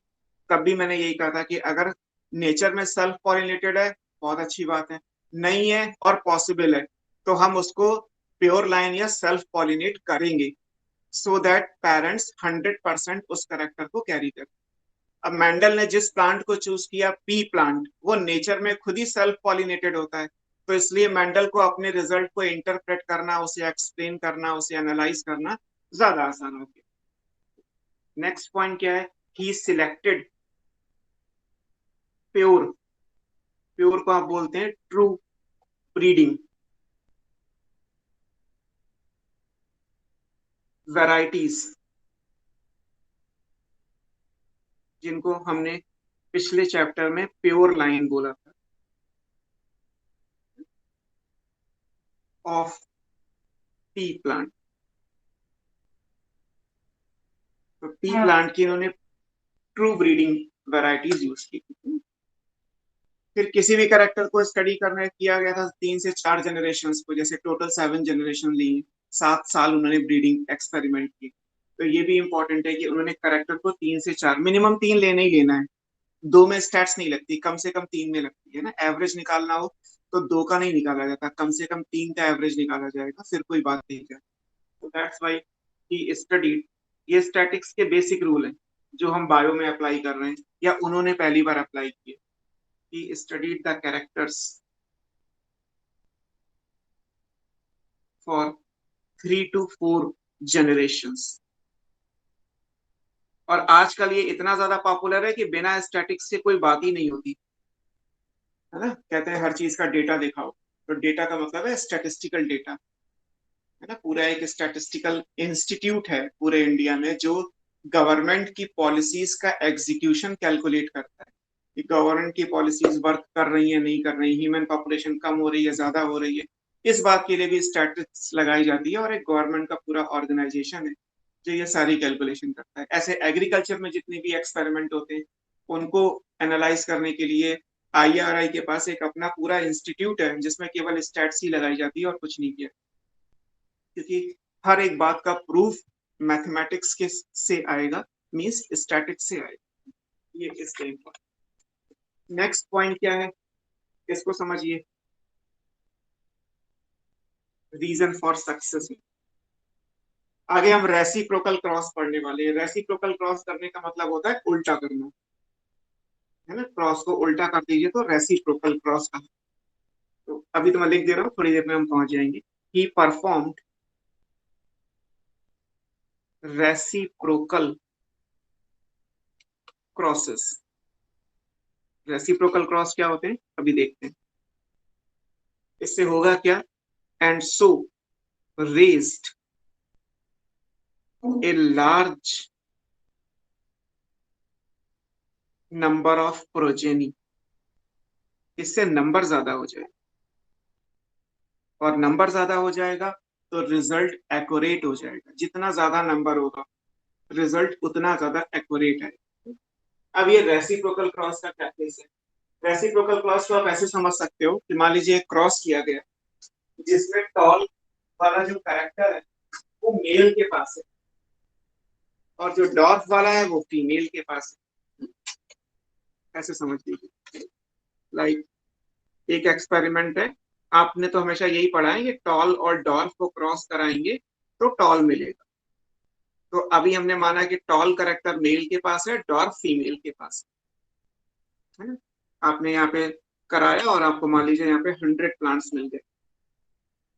तब भी मैंने यही कहा था कि अगर नेचर में सेल्फ पॉलिनेटेड है बहुत अच्छी बात है, नहीं है और पॉसिबल है तो हम उसको प्योर लाइन या सेल्फ पॉलिनेट करेंगे, सो दैट पेरेंट्स 100% उस करेक्टर को कैरी करें। अब मेंडल ने जिस प्लांट को चूज किया, पी प्लांट, वो नेचर में खुद ही सेल्फ पॉलिनेटेड होता है। तो इसलिए मेंडल को अपने रिजल्ट को इंटरप्रेट करना, उसे एक्सप्लेन करना, उसे एनालाइज करना ज्यादा आसान हो गया। नेक्स्ट पॉइंट क्या है, ही सिलेक्टेड प्योर, प्योर को आप बोलते हैं ट्रू ब्रीडिंग वैरायटीज, जिनको हमने पिछले चैप्टर में प्योर लाइन बोला था, ऑफ टी प्लांट। तो टी प्लांट की इन्होंने ट्रू ब्रीडिंग वैरायटीज यूज की थी। फिर किसी भी कैरेक्टर को स्टडी करने किया गया था 3 से 4 जनरेशन को, जैसे टोटल 7 जनरेशन ली, 7 साल उन्होंने ब्रीडिंग एक्सपेरिमेंट की। तो ये भी इंपॉर्टेंट है कि उन्होंने कैरेक्टर को 3 से 4, मिनिमम 3 लेना ही लेना है। 2 में स्टैट्स नहीं लगती, कम से कम 3 में लगती है ना। एवरेज निकालना हो तो 2 का नहीं निकाला जाता, कम से कम 3 का एवरेज निकाला जाएगा, फिर कोई बात नहीं है। तो दैट्स वाई ही स्टडीड, ये स्टैटिक्स के बेसिक रूल हैं जो हम बायो में अप्लाई कर रहे हैं या उन्होंने पहली बार अप्लाई किए। He studied the characters for 3 to 4 generations। और आजकल ये इतना ज्यादा पॉपुलर है कि बिना स्टैटिक्स के कोई बात ही नहीं होती है ना। कहते हैं हर चीज का डेटा दिखाओ, तो डेटा का मतलब है स्टैटिस्टिकल डेटा, है ना। पूरा एक स्टैटिस्टिकल इंस्टीट्यूट है पूरे इंडिया में जो गवर्नमेंट की पॉलिसीज का एग्जीक्यूशन कैलकुलेट करता है कि गवर्नमेंट की पॉलिसीज वर्क कर रही है नहीं कर रही, ह्यूमन पॉपुलेशन कम हो रही है ज्यादा हो रही है, इस बात के लिए भी स्टैटिस्टिक्स लगाई जाती है। और एक गवर्नमेंट का पूरा ऑर्गेनाइजेशन है जो ये सारी कैलकुलेशन करता है। ऐसे एग्रीकल्चर में जितने भी एक्सपेरिमेंट होते हैं उनको एनालाइज करने के लिए IRI के पास एक अपना पूरा इंस्टीट्यूट है जिसमें केवल स्टैट्स ही लगाई जाती है और कुछ नहीं किया, क्योंकि हर एक बात का प्रूफ मैथमेटिक्स के से आएगा, मींस स्टैटिक्स से आएगा। ये इसलिए नेक्स्ट पॉइंट क्या है, इसको समझिए, रीजन फॉर सक्सेस। आगे हम रेसिप्रोकल क्रॉस पढ़ने वाले हैं। रेसिप्रोकल क्रॉस करने का मतलब होता है उल्टा करना, है ना। क्रॉस को उल्टा कर दीजिए तो रेसिप्रोकल क्रॉस का। तो अभी तो मैं लिख दे रहा हूँ, थोड़ी देर में हम पहुंच जाएंगे। ही performed reciprocal crosses. Reciprocal cross क्या होते हैं अभी देखते हैं। इससे होगा क्या, and so raised a large number of progeny. इससे नंबर ज्यादा हो जाएगा, और नंबर ज्यादा हो जाएगा तो रिजल्ट एक्यूरेट हो जाएगा। जितना ज्यादा नंबर होगा रिजल्ट उतना ज्यादा एक्यूरेट है। अब ये रेसिप्रोकल क्रॉस का क्या केस है। रेसिप्रोकल क्रॉस को आप ऐसे समझ सकते हो कि मान लीजिए एक क्रॉस किया गया जिसमें टॉल वाला जो कैरेक्टर है वो मेल के पास है और जो डॉर्फ वाला है वो फीमेल के पास है। ऐसे समझ लीजिए, लाइक एक एक्सपेरिमेंट है, आपने तो हमेशा यही पढ़ा है कि टॉल और डॉर्फ को क्रॉस कराएंगे तो टॉल मिलेगा। तो अभी हमने माना कि टॉल करेक्टर मेल के पास है, डॉर्फ फीमेल के पास है ना। आपने यहाँ पे कराया और आपको मान लीजिए यहाँ पे 100 प्लांट्स मिल गए।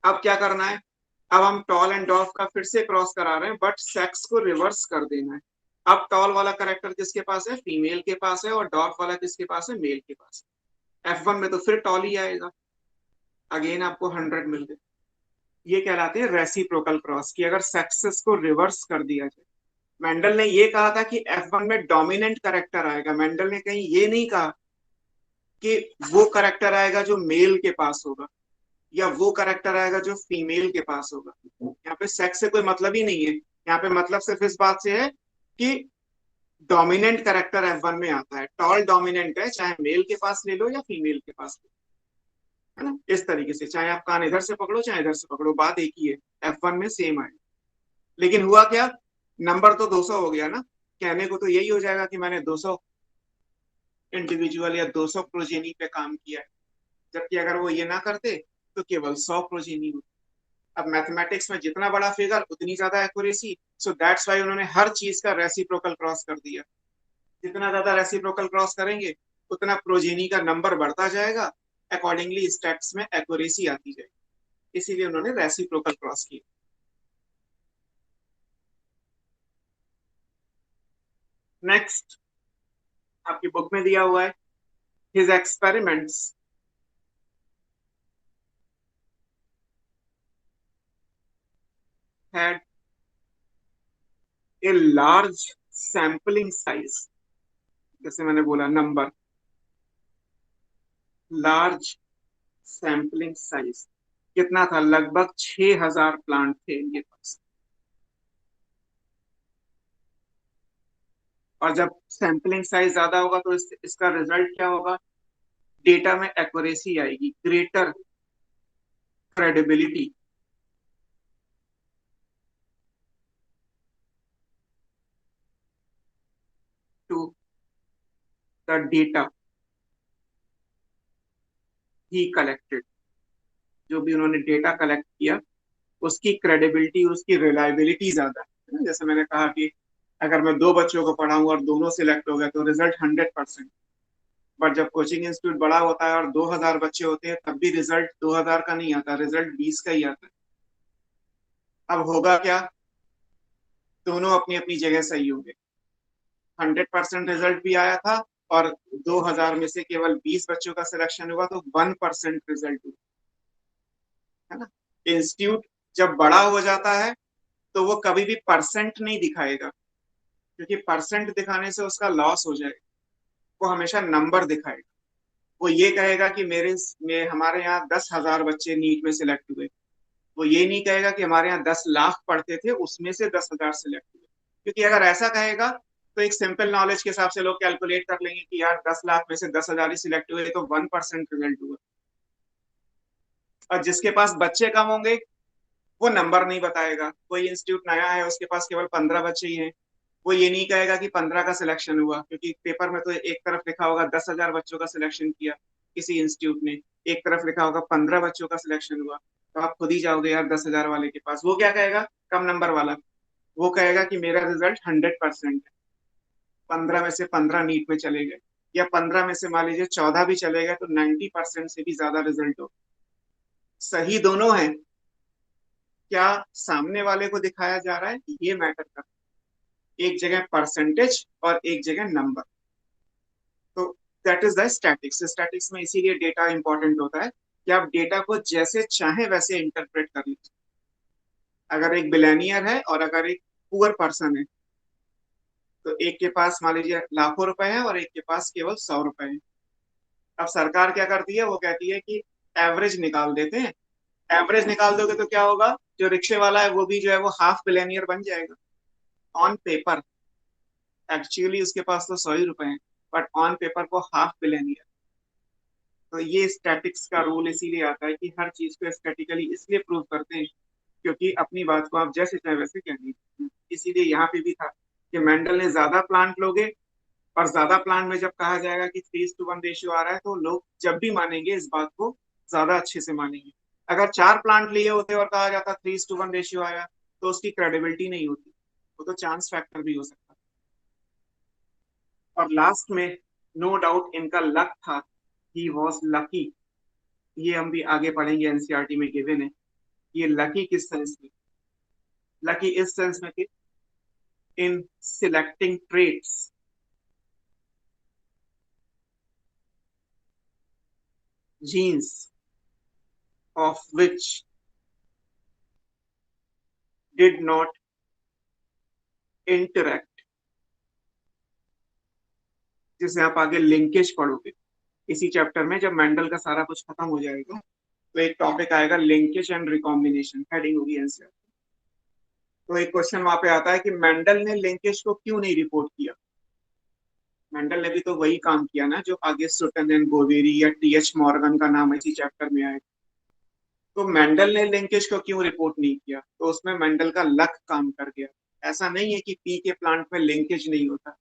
अब क्या करना है, अब हम टॉल एंड डॉर्फ का फिर से क्रॉस करा रहे हैं बट सेक्स को रिवर्स कर देना है। अब टॉल वाला करेक्टर किसके पास है, फीमेल के पास है, और डॉर्फ वाला किसके पास है, मेल के पास है। F1 में तो फिर टॉल ही आएगा, अगेन आपको 100 मिल गए। ये कहलाते हैं रेसिप्रोकल क्रॉस की अगर सेक्सेस को रिवर्स कर दिया जाए। मेंडल ने ये कहा था कि F1 में डोमिनेंट करेक्टर आएगा, मेंडल ने कहीं ये नहीं कहा कि वो करेक्टर आएगा जो मेल के पास होगा या वो करेक्टर आएगा जो फीमेल के पास होगा। यहाँ पे सेक्स से कोई मतलब ही नहीं है, यहाँ पे मतलब सिर्फ इस बात से है कि डोमिनेंट करेक्टर F1 में आता है। टॉल डोमिनेंट है, चाहे मेल के पास ले लो या फीमेल के पास ले लो, है ना। इस तरीके से चाहे आप कान इधर से पकड़ो चाहे इधर से पकड़ो, बात एक ही है, F1 में सेम आए। लेकिन हुआ क्या, नंबर तो 200 हो गया ना। कहने को तो यही हो जाएगा कि मैंने 200 इंडिविजुअल या 200 प्रोजेनी पे काम किया है, जबकि अगर वो ये ना करते तो केवल 100 प्रोजेनी होती। अब मैथमेटिक्स में जितना बड़ा फिगर उतनी ज्यादा एक्यूरेसी, सो दैट्स वाई उन्होंने हर चीज का रेसिप्रोकल क्रॉस कर दिया। जितना ज्यादा रेसिप्रोकल क्रॉस करेंगे उतना प्रोजेनी का नंबर बढ़ता जाएगा, अकॉर्डिंगली स्टैट्स में एक्यूरेसी आती जाएगी। इसीलिए उन्होंने रेसिप्रोकल क्रॉस किया। नेक्स्ट आपकी बुक में दिया हुआ है, his experiments had a large sampling size, जैसे मैंने बोला नंबर, लार्ज सैम्पलिंग साइज कितना था, लगभग 6000 प्लांट थे इनके पास। और जब सैम्पलिंग साइज ज्यादा होगा तो इसका रिजल्ट क्या होगा, डेटा में एक्यूरेसी आएगी, greater credibility. To the data he collected, जो भी उन्होंने डेटा कलेक्ट किया उसकी क्रेडिबिलिटी, उसकी रिलायबिलिटी ज्यादा है ना। जैसे मैंने कहा कि अगर मैं दो बच्चों को पढ़ाऊं और दोनों सिलेक्ट हो गए तो रिजल्ट 100%। बट जब कोचिंग इंस्टीट्यूट बड़ा होता है और 2000 बच्चे होते हैं तब भी रिजल्ट 2000 का नहीं आता, रिजल्ट 20 का ही आता है। अब होगा क्या, दोनों अपनी अपनी जगह सही होंगे। 100% रिजल्ट भी आया था और 2000 में से केवल 20 बच्चों का सिलेक्शन हुआ तो 1% रिजल्ट हुआ, है ना। इंस्टीट्यूट जब बड़ा हो जाता है तो वो कभी भी परसेंट नहीं दिखाएगा, क्योंकि परसेंट दिखाने से उसका लॉस हो जाएगा। वो हमेशा नंबर दिखाएगा। वो ये कहेगा कि मेरे में हमारे यहाँ 10,000 बच्चे नीट में सिलेक्ट हुए। वो ये नहीं कहेगा कि हमारे यहाँ 10 लाख पढ़ते थे उसमें से 10,000 सिलेक्ट हुए, क्योंकि अगर ऐसा कहेगा तो एक सिंपल नॉलेज के हिसाब से लोग कैलकुलेट कर लेंगे कि यार 10 लाख में से 10,000 ही सिलेक्ट हुए तो 1% रिजल्ट हुआ। और जिसके पास बच्चे कम होंगे वो नंबर नहीं बताएगा। कोई इंस्टीट्यूट नया है उसके पास केवल 15 बच्चे ही हैं, वो ये नहीं कहेगा कि 15 का सिलेक्शन हुआ, क्योंकि पेपर में तो एक तरफ लिखा होगा 10,000 बच्चों का सिलेक्शन किया किसी इंस्टीट्यूट ने, एक तरफ लिखा होगा 15 बच्चों का सिलेक्शन हुआ। तो आप खुद ही जाओगे यार 10,000 वाले के पास, वो क्या कहेगा, कम नंबर वाला, वो कहेगा कि मेरा रिजल्ट 100% है। 15 में से 15 नीट में चले गए, या 15 में से मान लीजिए 14 भी चले गए तो 90% से भी ज्यादा रिजल्ट हो। सही दोनों है, क्या सामने वाले को दिखाया जा रहा है ये मैटर करता है। एक जगह परसेंटेज और एक जगह नंबर। तो that is the statics. Statics में इसीलिए डेटा इंपॉर्टेंट होता है कि आप डेटा को जैसे चाहे वैसे इंटरप्रेट कर लीजिए। अगर एक बिलियनियर है और अगर एक पुअर पर्सन है तो एक के पास मान लीजिए लाखों रुपए हैं और एक के पास केवल 100 रुपए हैं। अब सरकार क्या करती है, वो कहती है कि एवरेज निकाल देते हैं। एवरेज निकाल दोगे तो क्या होगा, जो रिक्शे वाला है वो भी जो है वो हाफ बिलियनियर बन जाएगा ऑन पेपर। एक्चुअली उसके पास तो 100 ही रुपए हैं, बट ऑन पेपर वो हाफ बिलियनियर। तो ये स्टैटिक्स का रूल इसीलिए आता है कि हर चीज को स्टैटिकली इसलिए प्रूव करते हैं क्योंकि अपनी बात को आप जैसे चाहे वैसे कह नहीं। इसीलिए यहाँ पे भी था कि मेंडल ने ज्यादा प्लांट लोगे, और ज्यादा प्लांट में जब कहा जाएगा कि 3:1 रेशियो आ रहा है तो लोग जब भी मानेंगे इस बात को ज्यादा अच्छे से मानेंगे। अगर 4 प्लांट लिए होते और कहा जाता 3:1 रेशियो आया तो उसकी क्रेडिबिलिटी नहीं होती, वो तो चांस फैक्टर भी हो सकता। और लास्ट में नो डाउट इनका लक था, ही वॉज लकी। ये हम भी आगे पढ़ेंगे, एनसीईआरटी में गिवन है। ये लकी किस सेंस में, लकी इस सेंस में कि in selecting traits, genes of which did not interact, जिसे आप आगे लिंकेज पढ़ोगे इसी चैप्टर में। जब मेंडल का सारा कुछ खत्म हो जाएगा तो एक टॉपिक आएगा लिंकेज एंड रिकॉम्बिनेशन, हेडिंग होगी आंसर। तो एक क्वेश्चन वहां पे आता है कि मेंडल ने लिंकेज को क्यों नहीं रिपोर्ट किया। मेंडल ने भी तो वही काम किया ना जो आगे सुटन एंड बोवेरी या टीएच मॉर्गन का नाम इसी चैप्टर में आएगा। तो मेंडल ने लिंकेज को क्यों रिपोर्ट नहीं किया, तो उसमें मेंडल का लक काम कर गया। ऐसा नहीं है कि पी के प्लांट में लिंकेज नहीं होता,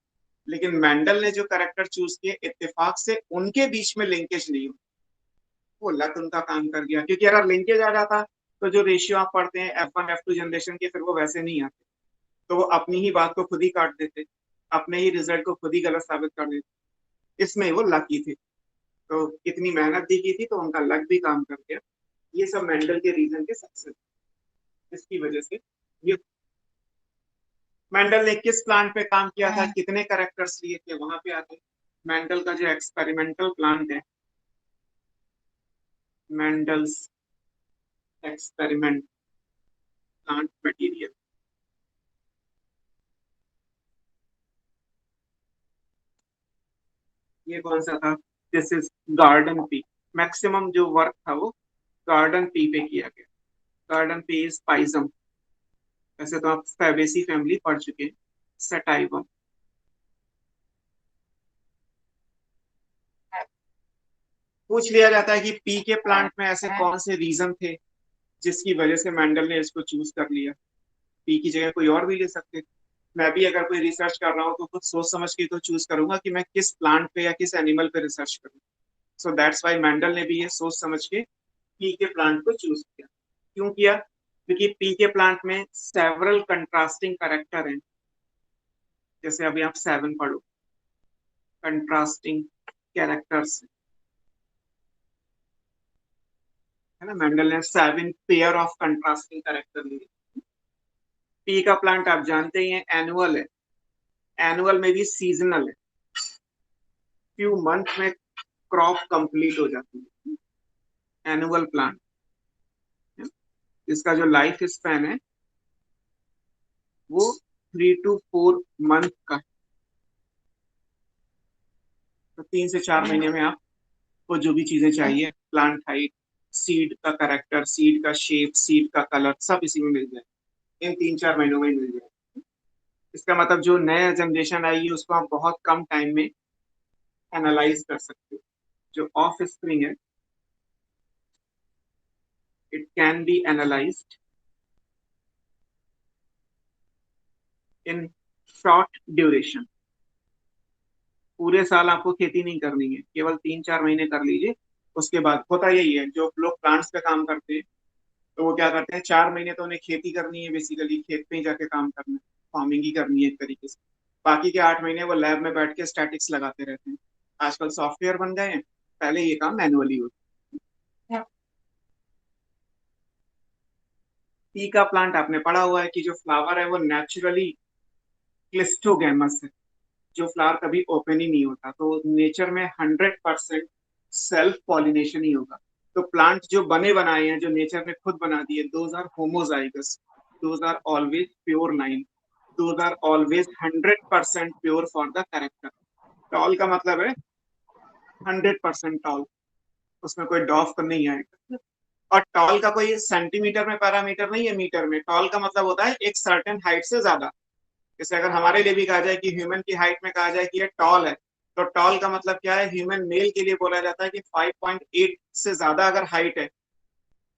लेकिन मेंडल ने जो करेक्टर चूज किए इत्तेफाक से उनके बीच में लिंकेज नहीं होता, वो लक उनका काम कर गया। क्योंकि अगर लिंकेज आ जाता तो जो रेशियो आप पढ़ते हैं F1 F2 जनरेशन के, फिर वो वैसे नहीं आते, तो वो अपनी ही बात को खुद ही काट देते, अपने ही रिजल्ट को खुद ही गलत साबित कर देते। इसमें वो लकी थे, तो इतनी मेहनत भी की थी तो उनका लक भी काम कर गया। ये सब मेंडल के रीजन के सक्सेस, इसकी वजह से ये मेंडल ने किस प्लांट पे काम किया था, कितने कैरेक्टर्स लिए थे, वहां पे आते हैं। मेंडल का जो एक्सपेरिमेंटल प्लांट है, मेंडल्स एक्सपेरिमेंट प्लांट मटेरियल, ये कौन सा था? This is garden pea. Maximum जो वर्क था वो गार्डन पी पे किया गया। Garden pea is Pisum. वैसे तो आप फैबेसी फैमिली पढ़ चुके हैं, सेटाइवम। पूछ लिया जाता है कि पी के प्लांट में ऐसे कौन से रीजन थे जिसकी वजह से मेंडल ने इसको चूज कर लिया। पी की जगह कोई और भी ले सकते थे। मैं भी अगर कोई रिसर्च कर रहा हूँ तो कुछ सोच समझ के तो चूज करूंगा कि मैं किस प्लांट पे या किस एनिमल पे रिसर्च करूँ। सो दैट्स वाई मेंडल ने भी ये सोच समझ के पी के प्लांट को चूज किया। क्यों किया? क्योंकि पी के प्लांट में सेवरल कंट्रास्टिंग कैरेक्टर हैं। जैसे अभी आप 7 पढ़ो, कंट्रास्टिंग कैरेक्टर्स, है ना। मेंडल ने 7 पेयर ऑफ कंट्रास्टिंग कैरेक्टर लिए। पी का प्लांट आप जानते ही हैं, एनुअल है। एनुअल में भी सीजनल है। फ्यू मंथ में क्रॉप कंप्लीट हो जाती है। एनुअल प्लांट, इसका जो लाइफ स्पैन है वो 3 to 4 मंथ का। तो 3 से 4 महीने में आपको जो भी चीजें चाहिए, प्लांट हाइट, सीड का करेक्टर, सीड का शेप, सीड का कलर, सब इसी में मिल जाए। इन 3-4 महीनों में मिल जाए। इसका मतलब जो नया जनरेशन आएगी उसको आप बहुत कम टाइम में एनालाइज कर सकते हो। जो ऑफ स्प्रिंग है, it can be analysed in short duration. पूरे साल आपको खेती नहीं करनी है, केवल 3-4 महीने कर लीजिए। उसके बाद होता यही है, जो लोग प्लांट्स पे काम करते हैं तो वो क्या करते हैं, 4 महीने तो उन्हें खेती करनी है, बेसिकली खेत पे ही जाके काम करना है, फार्मिंग ही करनी है एक तरीके से। बाकी के 8 महीने वो लैब में बैठ के स्टैटिक्स लगाते रहते हैं। आजकल सॉफ्टवेयर बन गए हैं, पहले ये काम मैनुअली होता है। पी का प्लांट आपने पढ़ा हुआ है कि जो फ्लावर है वो नेचुरली क्लिस्टोगैमस है। जो फ्लावर कभी ओपन ही नहीं होता, तो नेचर में 100% सेल्फ पॉलिनेशन ही होगा। तो प्लांट जो बने बनाए हैं, जो नेचर ने खुद बना दिए, those are homozygous, those are always pure line, those are always 100% pure for the character. Tall का मतलब है 100% टॉल, उसमें कोई डॉफ तो नहीं आएगा। और टॉल का कोई सेंटीमीटर में पैरामीटर नहीं है, मीटर में। टॉल का मतलब होता है एक सर्टेन हाइट से ज्यादा। जैसे अगर हमारे लिए भी कहा जाए कि ह्यूमन की हाइट में कहा जाए कि ये टॉल है, तो टॉल का मतलब क्या है? ह्यूमन मेल के लिए बोला जाता है कि 5.8 से ज्यादा अगर हाइट है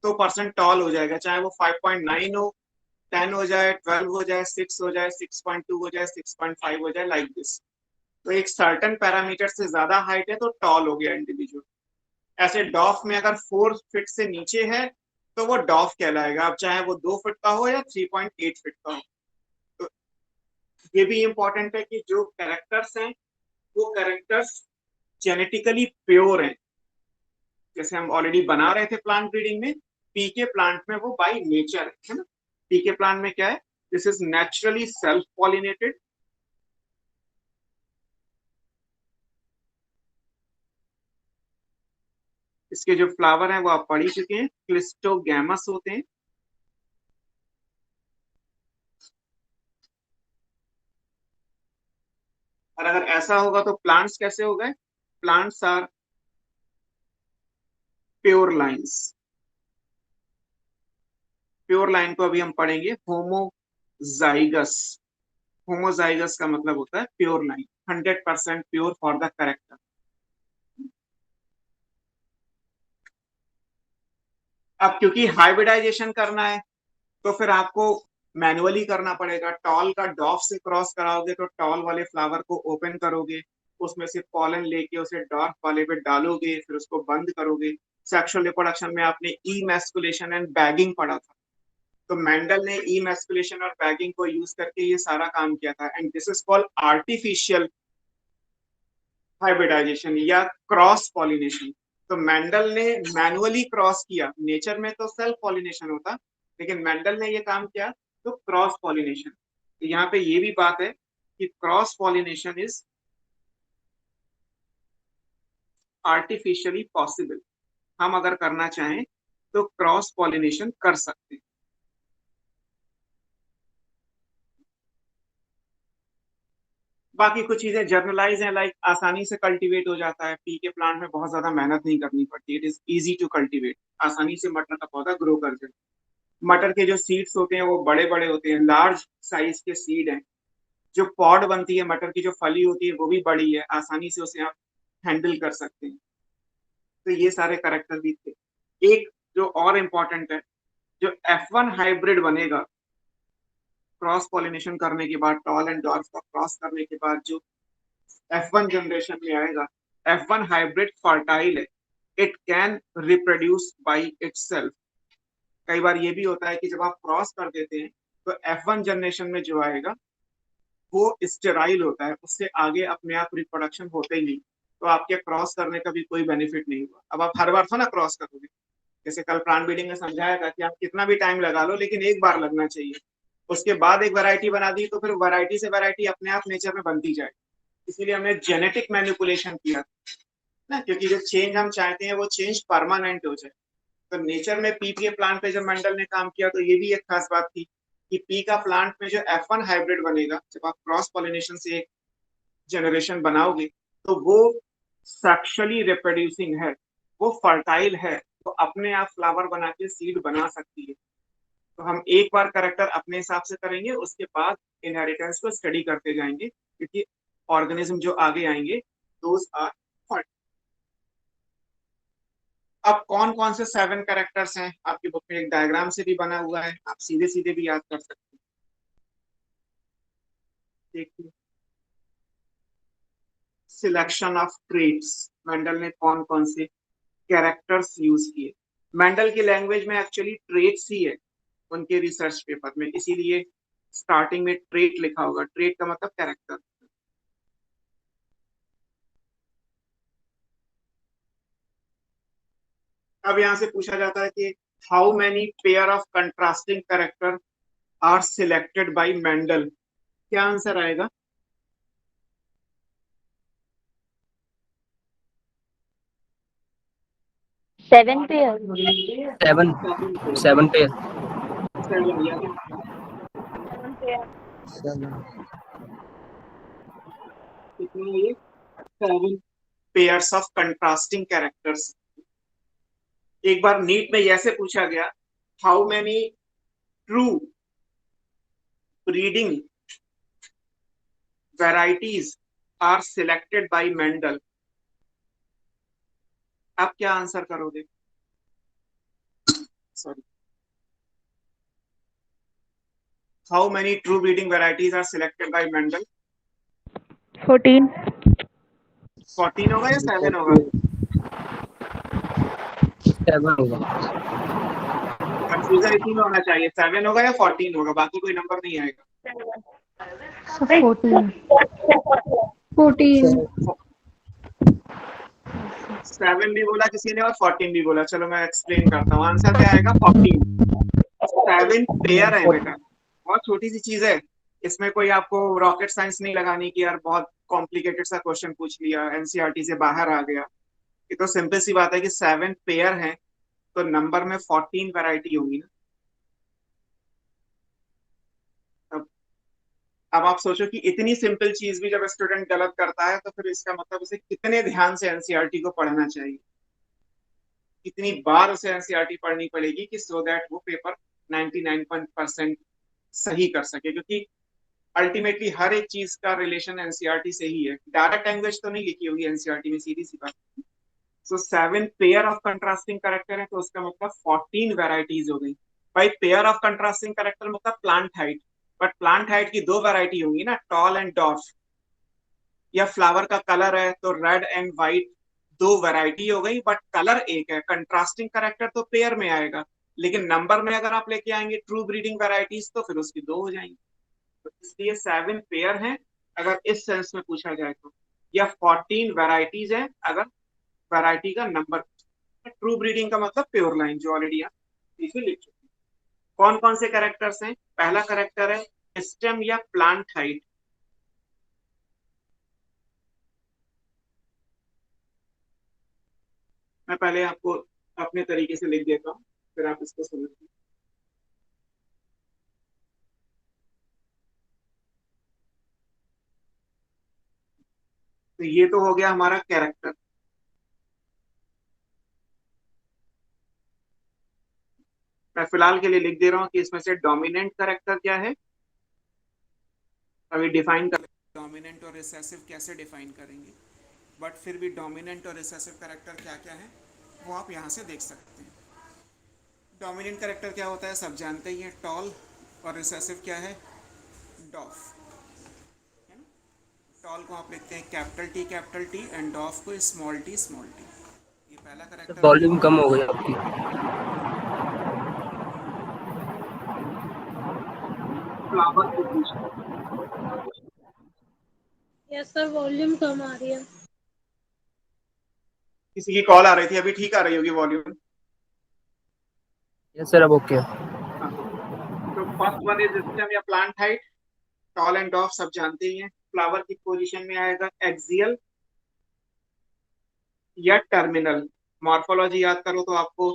तो पर्सन टॉल हो जाएगा, चाहे वो 5.9 हो, 10 हो जाए, 12 हो जाए, 6 हो जाए, 6.2 हो जाए, 6.5 हो जाए, लाइक दिस। तो एक सर्टन पैरामीटर से ज्यादा हाइट है तो टॉल हो गया इंडिविजुअल। ऐसे डॉफ में अगर 4 फीट से नीचे है तो वो डॉफ कहलाएगा, अब चाहे वो 2 फीट का हो या 3.8 फीट का हो। तो ये भी इंपॉर्टेंट है कि जो कैरेक्टर्स हैं वो कैरेक्टर्स जेनेटिकली प्योर हैं। जैसे हम ऑलरेडी बना रहे थे प्लांट ब्रीडिंग में, पी के प्लांट में वो बाय नेचर है ना। पी के प्लांट में क्या है? This is naturally self pollinated. इसके जो फ्लावर हैं वो आप पढ़ ही चुके हैं, क्लिस्टोगैमस होते हैं। और अगर ऐसा होगा तो प्लांट्स कैसे हो गए? Plants are pure lines. Pure line को अभी हम पढ़ेंगे होमोजाइगस। होमोजाइगस का मतलब होता है pure line, 100% pure for the character. अब क्योंकि हाइब्रिडाइजेशन करना है तो फिर आपको मैनुअली करना पड़ेगा। टॉल का डॉफ से क्रॉस कराओगे तो टॉल वाले फ्लावर को ओपन करोगे, उसमें से पॉलन लेके उसे डॉर्फ वाले पे डालोगे, फिर उसको बंद करोगे। सेक्सुअल रिप्रोडक्शन में आपने इमैस्कुलेशन एंड बैगिंग पढ़ा था। तो मेंडल ने इमैस्कुलेशन और बैगिंग को यूज करके ये सारा काम किया था, and this is called artificial hybridization या क्रॉस पॉलिनेशन। तो मेंडल ने मैनुअली क्रॉस किया, नेचर में तो सेल्फ पॉलिनेशन होता, लेकिन मेंडल ने ये काम किया तो क्रॉस पॉलिनेशन। तो यहाँ पे ये भी बात है कि cross pollination is artificially possible. हम अगर करना चाहें तो क्रॉस पॉलिनेशन कर सकते हैं। बाकी कुछ चीजें जर्नलाइज हैं, लाइक आसानी से कल्टीवेट हो जाता है। पी के प्लांट में बहुत ज्यादा मेहनत नहीं करनी पड़ती, it is easy to cultivate. आसानी से मटर का पौधा ग्रो कर जाए। मटर के जो सीड्स होते हैं वो बड़े बड़े होते हैं, लार्ज साइज के सीड हैं। जो पॉड बनती है मटर की, जो फली होती है वो भी बड़ी है, आसानी से उसे आप हैंडल कर सकते हैं। तो ये सारे करेक्टर भी थे। एक जो और इम्पोर्टेंट है, जो F1 हाइब्रिड बनेगा क्रॉस पॉलिनेशन करने के बाद, टॉल एंड डॉर्फ का क्रॉस करने के बाद जो F1 जनरेशन में आएगा, F1 हाइब्रिड फर्टाइल है, it can reproduce by itself. कई बार ये भी होता है कि जब आप क्रॉस कर देते हैं तो F1 जनरेशन में जो आएगा वो स्टेराइल होता है, उससे आगे अपने आप रिप्रोडक्शन होते ही नहीं। तो आपके क्रॉस करने का भी कोई बेनिफिट नहीं हुआ। अब आप हर बार तो ना क्रॉस करोगे, जैसे कल प्लांट ब्रीडिंग में समझाया था कि आप कितना भी टाइम लगा लो लेकिन एक बार लगना चाहिए। उसके बाद एक वैरायटी बना दी तो फिर वैरायटी से वैरायटी अपने आप नेचर में बनती जाए। इसीलिए हमने जेनेटिक मैनिपुलेशन किया ना, क्योंकि जो चेंज हम चाहते हैं वो चेंज परमानेंट हो जाए। तो नेचर में पी के प्लांट पे जब मेंडल ने काम किया तो ये भी एक खास बात थी कि पी का प्लांट में जो F1 हाइब्रिड बनेगा, जब आप क्रॉस पॉलिनेशन से एक जनरेशन बनाओगे तो वो सेक्सुअली रिप्रोड्यूसिंग है, वो फर्टाइल है, तो अपने आप फ्लावर बना के सीड बना सकती है। तो हम एक बार करेक्टर अपने हिसाब से करेंगे, उसके बाद इनहेरिटेंस को स्टडी करते जाएंगे, क्योंकि ऑर्गेनिज्म जो आगे आएंगे दोज आर फर्टाइल। अब कौन कौन से 7 कैरेक्टर्स हैं आपकी बुक में, एक डायग्राम से भी बना हुआ है, आप सीधे सीधे भी याद कर सकते हैं। देखिए, सिलेक्शन ऑफ ट्रेट्स, मेंडल ने कौन कौन से कैरेक्टर्स यूज किए। मेंडल की लैंग्वेज में एक्चुअली ट्रेट्स ही है उनके रिसर्च पेपर में, इसीलिए स्टार्टिंग में ट्रेट लिखा होगा। ट्रेट का मतलब कैरेक्टर। अब यहां से पूछा जाता है कि how many pair of contrasting character are selected by Mendel. क्या आंसर आएगा? 7 पेयर। 7 7 पेयर। 7 पेयर 7 या 7 पेयर। 7 कितने ये 7 पेयर्स ऑफ कंट्रास्टिंग कैरेक्टर्स। एक बार नीट में ऐसे पूछा गया, how many true breeding varieties are selected by Mendel। आप क्या आंसर करोगे? Sorry, how many true breeding varieties are selected by Mendel? 14। 14 होगा या 7 होगा? 7 होगा। कंफ्यूजन इसी में होना चाहिए, 7 होगा या 14 होगा, बाकी कोई नंबर नहीं आएगा। 14। 14। 7 भी बोला किसी ने और 14 भी बोला। चलो मैं एक्सप्लेन करता हूँ, आंसर क्या आएगा? 14। 7 पेयर है बेटा, बहुत छोटी सी चीज है। इसमें कोई आपको रॉकेट साइंस नहीं लगानी कि यार बहुत कॉम्प्लिकेटेड सा क्वेश्चन पूछ लिया, एनसीईआरटी से बाहर आ गया। ये तो सिंपल सी बात है कि 7 पेयर है तो नंबर में 14 वैरायटी होगी ना। अब अब आप सोचो कि इतनी सिंपल चीज भी जब स्टूडेंट गलत करता है तो फिर इसका मतलब उसे कितने ध्यान से एनसीईआरटी को पढ़ना चाहिए, कितनी बार उसे एनसीईआरटी पढ़नी पड़ेगी कि सो दैट वो पेपर 99% सही कर सके। क्योंकि अल्टीमेटली हर एक चीज का रिलेशन एनसीईआरटी से ही है। डायरेक्ट लैंग्वेज तो नहीं लिखी होगी एनसीईआरटी में, सीधी सी बात। सो 7 पेयर ऑफ कंट्रास्टिंग कैरेक्टर है तो उसका मतलब 14 वेराइटीज हो गई। भाई पेयर ऑफ कंट्रास्टिंग कैरेक्टर मतलब plant height, but plant height की 2 वैरायटी होंगी ना, टॉल एंड डॉर्फ। या फ्लावर का कलर है तो रेड एंड व्हाइट, 2 वैरायटी हो गई, बट कलर एक है। कंट्रास्टिंग कैरेक्टर तो पेयर में आएगा, लेकिन नंबर में अगर आप लेके आएंगे ट्रू ब्रीडिंग वैरायटीज तो फिर उसकी 2 हो जाएंगी। तो इसलिए 7 पेयर हैं अगर इस सेंस में पूछा जाए तो, या 14 वैरायटीज हैं अगर वैरायटी का नंबर। ट्रू ब्रीडिंग का मतलब प्योर लाइन, जो ऑलरेडी आप लिख चुके हैं। कौन कौन से कैरेक्टर्स हैं? पहला कैरेक्टर है स्टेम या प्लांट हाइट। मैं पहले आपको अपने तरीके से लिख देता हूँ, फिर आप इसको समझिए। तो ये तो हो गया हमारा कैरेक्टर। मैं फिलहाल के लिए लिख दे रहा हूँ कि इसमें से डोमिनेंट कैरेक्टर क्या है, अभी डिफाइन कर, डोमिनेंट और रिसेसिव कैसे डिफाइन करेंगे, बट फिर भी डोमिनेंट और रिसेसिव कैरेक्टर क्या क्या है वो आप यहाँ से देख सकते हैं। डोमिनेंट कैरेक्टर क्या होता है सब जानते ही हैं, टॉल, और रिसेसिव क्या है, डॉफ। टॉल को आप लिखते हैं कैपिटल टी एंड डॉफ को स्मॉल टी स्मॉल टी। ये पहला कैरेक्टर हो वॉल्यूम गया। कम हो गई आपकी। Flower position, yes sir, volume कम आ रही है। किसी की कॉल आ रही थी, अभी ठीक आ रही होगी वॉल्यूम। यस सर, अब ओके। हाँ, तो फर्स्ट वन इज स्टेम या प्लांट हाइट। टॉल एंड डॉफ सब जानते ही हैं। फ्लावर की पोजीशन में आएगा एक्सियल या टर्मिनल। मॉर्फोलॉजी याद करो तो आपको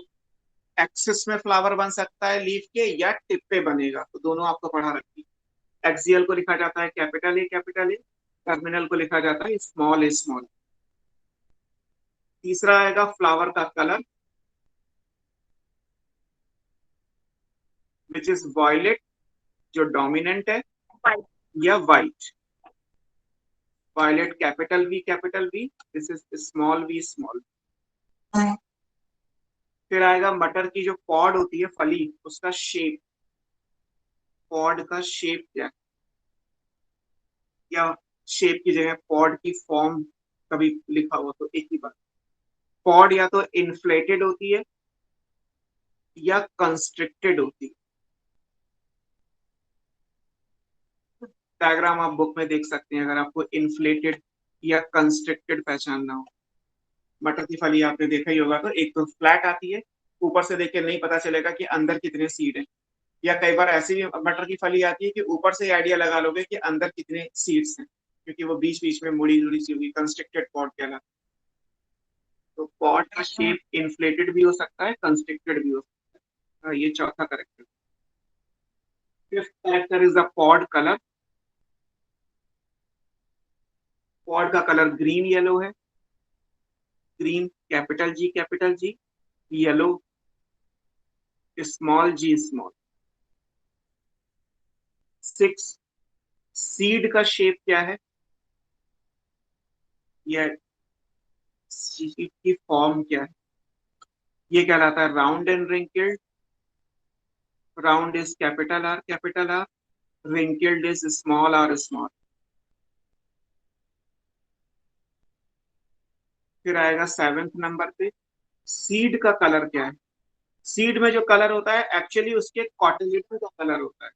एक्सिस में फ्लावर बन सकता है लीफ के, या टिप पे बनेगा, तो दोनों आपको पढ़ा रखी। एक्सियल को लिखा जाता है कैपिटल ए, टर्मिनल को लिखा जाता है स्मॉल ए स्मॉल। तीसरा आएगा फ्लावर का कलर, विच इज वॉयलेट जो डोमिनेंट है, या white. Violet capital V, this is small v small. फिर आएगा मटर की जो पॉड होती है फली, उसका शेप, पॉड का शेप क्या है, या शेप की जगह पॉड की फॉर्म कभी लिखा हो तो एक ही बात। पॉड या तो इन्फ्लेटेड होती है या कंस्ट्रिक्टेड होती है। डायग्राम आप बुक में देख सकते हैं अगर आपको इन्फ्लेटेड या कंस्ट्रिक्टेड पहचानना हो। मटर की फली आपने देखा ही होगा, तो एक तो फ्लैट आती है, ऊपर से देख के नहीं पता चलेगा कि अंदर कितने सीड है, या कई बार ऐसी भी मटर की फली आती है कि ऊपर से आइडिया लगा लोगे कि अंदर कितने सीड्स हैं, क्योंकि वो बीच बीच में मुड़ी जुड़ी सी हुई, कंस्ट्रिक्टेड पॉड कहलाता है। तो पॉड का शेप इन्फ्लेटेड भी हो सकता है, कंस्ट्रिक्टेड भी हो सकता है। ये चौथा character. Fifth character is the pod colour. Pod का कलर ग्रीन येलो है। Green capital G, yellow small G small. Six, seed का शेप क्या है, या सीड की फॉर्म क्या है, ये कहलाता है round and wrinkled. Round is capital R, wrinkled is small r small. फिर आएगा सेवेंथ नंबर पे, सीड का कलर क्या है। सीड में जो कलर होता है एक्चुअली उसके कॉटिलिडन का कलर होता है।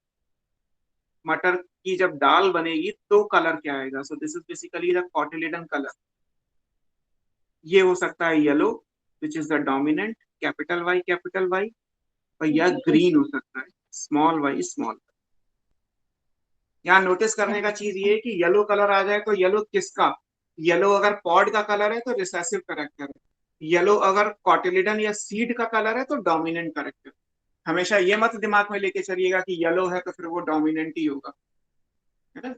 मटर की जब दाल बनेगी तो कलर क्या आएगा, so this is basically the cotyledon colour. ये हो सकता है yellow which is the dominant, capital Y, और या ग्रीन हो सकता है, स्मॉल वाई स्मॉल। यहाँ नोटिस करने का चीज ये है कि येलो कलर आ जाए तो येलो किसका, येलो अगर पॉड का कलर है तो रिसेसिव करेक्टर है, येलो अगर कॉटिलिडन या सीड का कलर है तो डोमिनेंट करेक्टर। हमेशा ये मत दिमाग में लेके चलिएगा कि येलो है तो फिर वो डोमिनेंट ही होगा, है ना।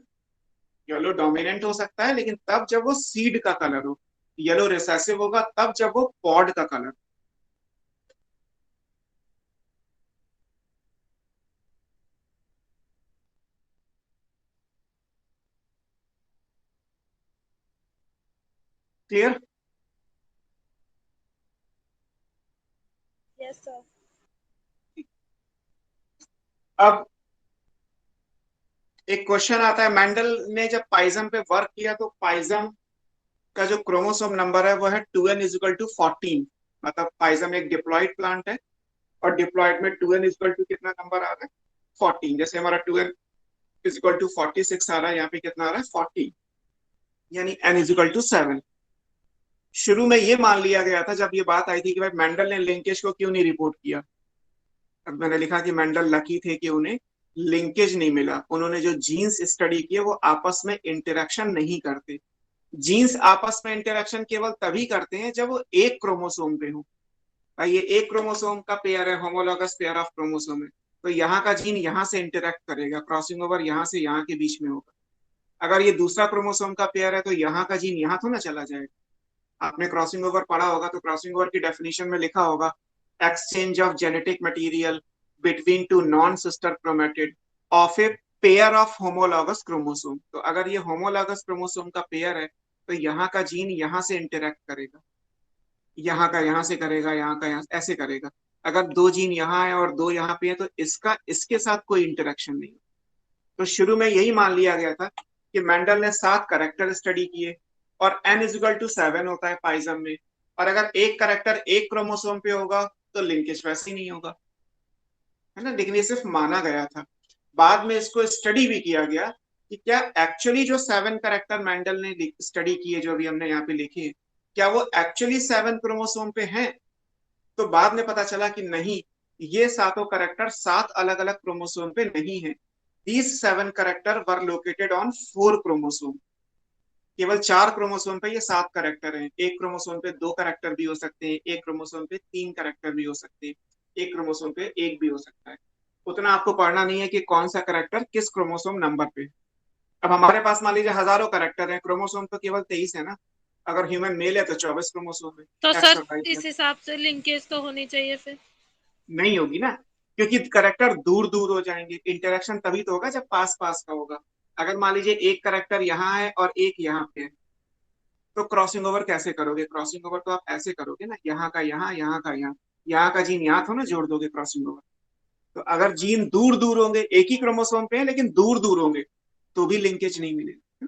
येलो डोमिनेंट हो सकता है लेकिन तब जब वो सीड का कलर हो, येलो रिसेसिव होगा तब जब वो पॉड का कलर। क्लियर। Yes sir. अब एक क्वेश्चन आता है, मेंडल ने जब पाइजम पे वर्क किया तो पाइजम का जो क्रोमोसोम नंबर है वो है 2n इजिकल टू 14। मतलब पाइजम एक डिप्लॉइड प्लांट है और डिप्लॉइड में 2n इजिकल टू कितना नंबर आ रहा है, 14। जैसे हमारा 2n इजिकल टू 46 आ रहा है, यहाँ पे कितना आ रहा है 14, यानी n इजिकल टू 7। शुरू में ये मान लिया गया था जब ये बात आई थी कि भाई मेंडल ने लिंकेज को क्यों नहीं रिपोर्ट किया। अब मैंने लिखा कि मेंडल लकी थे कि उन्हें लिंकेज नहीं मिला। उन्होंने जो जीन्स स्टडी किए वो आपस में इंटरेक्शन नहीं करते। जीन्स आपस में इंटरेक्शन केवल तभी करते हैं जब वो एक क्रोमोसोम पे हो। भाई ये एक क्रोमोसोम का पेयर है, होमोलॉगस पेयर ऑफ क्रोमोसोम है, तो यहाँ का जीन यहाँ से इंटरेक्ट करेगा, क्रॉसिंग ओवर यहाँ से यहाँ के बीच में होगा। अगर ये दूसरा क्रोमोसोम का पेयर है तो यहाँ का जीन यहाँ तो ना चला जाएगा। आपने क्रॉसिंग ओवर पढ़ा होगा, तो क्रॉसिंग ओवर की डेफिनेशन में लिखा होगा exchange of genetic material between two non sister chromatid of a pair of homologous chromosome. तो अगर ये होमोलॉगस क्रोमोसोम का पेयर है तो यहाँ का जीन यहाँ से इंटरेक्ट करेगा, यहाँ का यहाँ से करेगा, यहाँ का यहाँ ऐसे करेगा। अगर दो जीन यहाँ है और दो यहाँ पे है तो इसका इसके साथ कोई इंटरेक्शन नहीं। तो शुरू में यही मान लिया गया था कि मेंडल ने 7 करेक्टर स्टडी किए और n=7 होता है पाइजम में, और अगर एक करेक्टर एक क्रोमोसोम पे होगा तो लिंकेज वैसे ही नहीं होगा, है ना। लेकिन ये सिर्फ माना गया था। बाद में इसको स्टडी भी किया गया कि क्या एक्चुअली जो 7 करेक्टर मेंडल ने स्टडी किए, जो अभी हमने यहाँ पे लिखे, क्या वो एक्चुअली 7 क्रोमोसोम पे हैं। तो बाद में पता चला कि नहीं, ये सातों करेक्टर 7 अलग अलग क्रोमोसोम पे नहीं है। These 7 character were located on 4 chromosome. केवल 4 क्रोमोसोम पे ये 7 करेक्टर हैं। एक क्रोमोसोम पे 2 करेक्टर भी हो सकते हैं, एक क्रोमोसोम पे 3 करेक्टर भी हो सकते हैं, एक क्रोमोसोम पे एक भी हो सकता है। उतना आपको पढ़ना नहीं है कि कौन सा करेक्टर किस क्रोमोसोम नंबर पे। अब हमारे पास मान लीजिए हजारों करेक्टर हैं, क्रोमोसोम तो केवल 23 है ना। अगर ह्यूमन मेल है तो 24 क्रोमोसोम है, तो एक्स सर और वाई इस हिसाब से लिंकेज तो होनी चाहिए फिर। नहीं होगी ना, क्योंकि करेक्टर दूर दूर हो जाएंगे। इंटरेक्शन तभी तो होगा जब पास पास का होगा। अगर मान लीजिए एक करेक्टर यहाँ है और एक यहाँ पे है, तो क्रॉसिंग ओवर कैसे करोगे। क्रॉसिंग ओवर तो आप ऐसे करोगे ना, यहाँ का यहाँ, यहाँ का यहाँ, यहाँ का जीन यहाँ तो ना जोड़ दोगे क्रॉसिंग ओवर। तो अगर जीन दूर दूर होंगे, एक ही क्रोमोसोम पे है लेकिन दूर दूर होंगे, तो भी लिंकेज नहीं मिलेगा।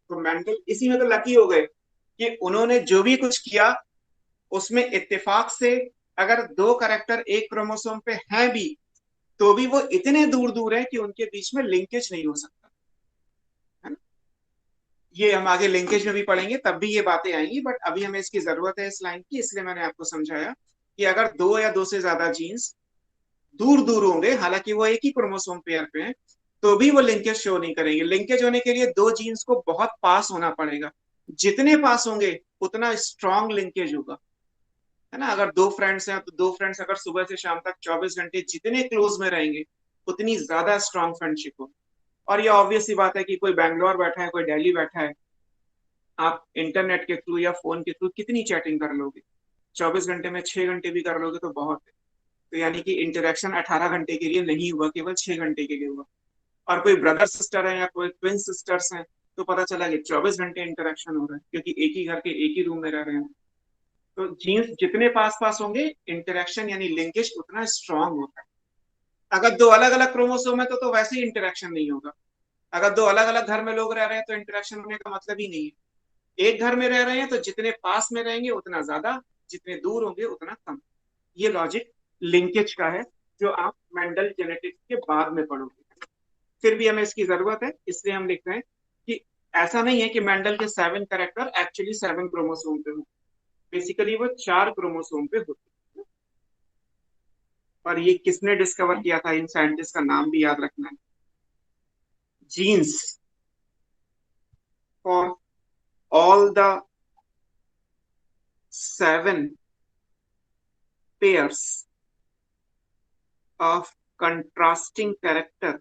तो मेंडल इसी में तो लकी हो गए कि उन्होंने जो भी कुछ किया उसमें इत्तेफाक से अगर 2 करेक्टर एक क्रोमोसोम पे हैं भी, तो भी वो इतने दूर दूर है कि उनके बीच में लिंकेज नहीं हो सकता, है ना। ये हम आगे लिंकेज में भी पढ़ेंगे, तब भी ये बातें आएंगी, बट अभी हमें इसकी जरूरत है इस लाइन की, इसलिए मैंने आपको समझाया कि अगर 2 या 2 से ज्यादा जीन्स दूर दूर होंगे, हालांकि वो एक ही क्रोमोसोम पेयर पे हैं, तो भी वो लिंकेज शो नहीं करेंगे। लिंकेज होने के लिए 2 जीन्स को बहुत पास होना पड़ेगा। जितने पास होंगे उतना स्ट्रॉन्ग लिंकेज होगा, है ना। अगर 2 फ्रेंड्स हैं तो 2 फ्रेंड्स अगर सुबह से शाम तक 24 घंटे जितने क्लोज में रहेंगे उतनी ज्यादा स्ट्रॉन्ग फ्रेंडशिप हो। और ये ऑब्वियस सी बात है कि कोई बैंगलोर बैठा है, कोई दिल्ली बैठा है, आप इंटरनेट के थ्रू या फोन के थ्रू कितनी चैटिंग कर लोगे। 24 घंटे में 6 घंटे भी कर लोगे तो बहुत है। तो यानी कि इंटरेक्शन 18 घंटे के लिए नहीं हुआ, केवल 6 घंटे के लिए हुआ। और कोई ब्रदर सिस्टर है या कोई ट्विन सिस्टर्स हैं तो पता चला कि 24 घंटे इंटरेक्शन हो रहा है, क्योंकि एक ही घर के एक ही रूम में रह रहे हैं। तो जीन्स जितने पास पास होंगे इंटरेक्शन यानी लिंकेज उतना स्ट्रांग होता है। अगर 2 अलग अलग क्रोमोसोम है तो वैसे ही इंटरेक्शन नहीं होगा। अगर 2 अलग अलग घर में लोग रह रहे हैं तो इंटरेक्शन होने का मतलब ही नहीं है। एक घर में रह रहे हैं तो जितने पास में रहेंगे उतना ज्यादा, जितने दूर होंगे उतना कम। ये लॉजिक लिंकेज का है जो आप मेंडल जेनेटिक्स के बाद में पढ़ोगे। फिर भी हमें इसकी जरूरत है, इसलिए हम लिख रहे हैं कि ऐसा नहीं है कि मेंडल के 7 कैरेक्टर एक्चुअली 7 क्रोमोसोम पे हो। बेसिकली वो 4 क्रोमोसोम पे होते हैं। और ये किसने डिस्कवर किया था, इन साइंटिस्ट का नाम भी याद रखना है। Genes for all the 7 pairs of contrasting character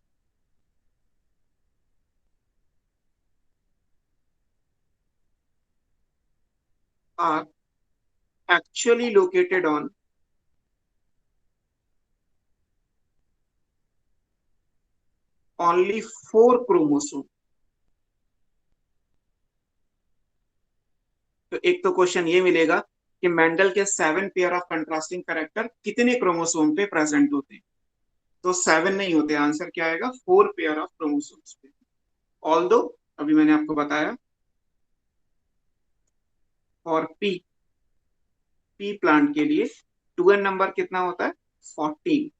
are actually located on only 4 chromosome. तो एक तो क्वेश्चन ये मिलेगा कि मेंडल के 7 पेयर ऑफ कंट्रास्टिंग कैरेक्टर कितने क्रोमोसोम पे प्रेजेंट होते हैं। तो 7 नहीं होते, आंसर क्या आएगा 4 पेयर ऑफ क्रोमोसोम्स पे। ऑल्दो अभी मैंने आपको बताया और पी प्लांट के लिए 2n नंबर कितना होता है 14,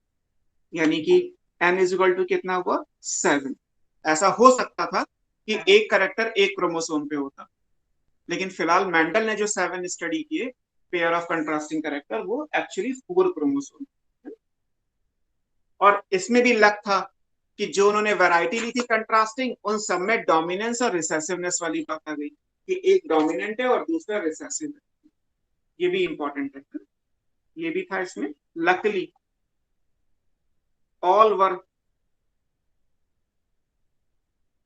यानी कि n= कितना हुआ 7। ऐसा हो सकता था कि एक करेक्टर एक क्रोमोसोम पे होता, लेकिन फिलहाल मेंडल ने जो 7 स्टडी किए पेयर ऑफ कंट्रास्टिंग करेक्टर वो एक्चुअली 4 क्रोमोसोम। और इसमें भी लक था कि जो उन्होंने वैरायटी ली थी कंट्रास्टिंग, उन सब में डोमिनेंस और रिसेसिवनेस वाली बात आ गई कि एक डोमिनेंट है और दूसरा रिसेसिव है। ये भी इंपॉर्टेंट है, ये भी था इसमें। Luckily all were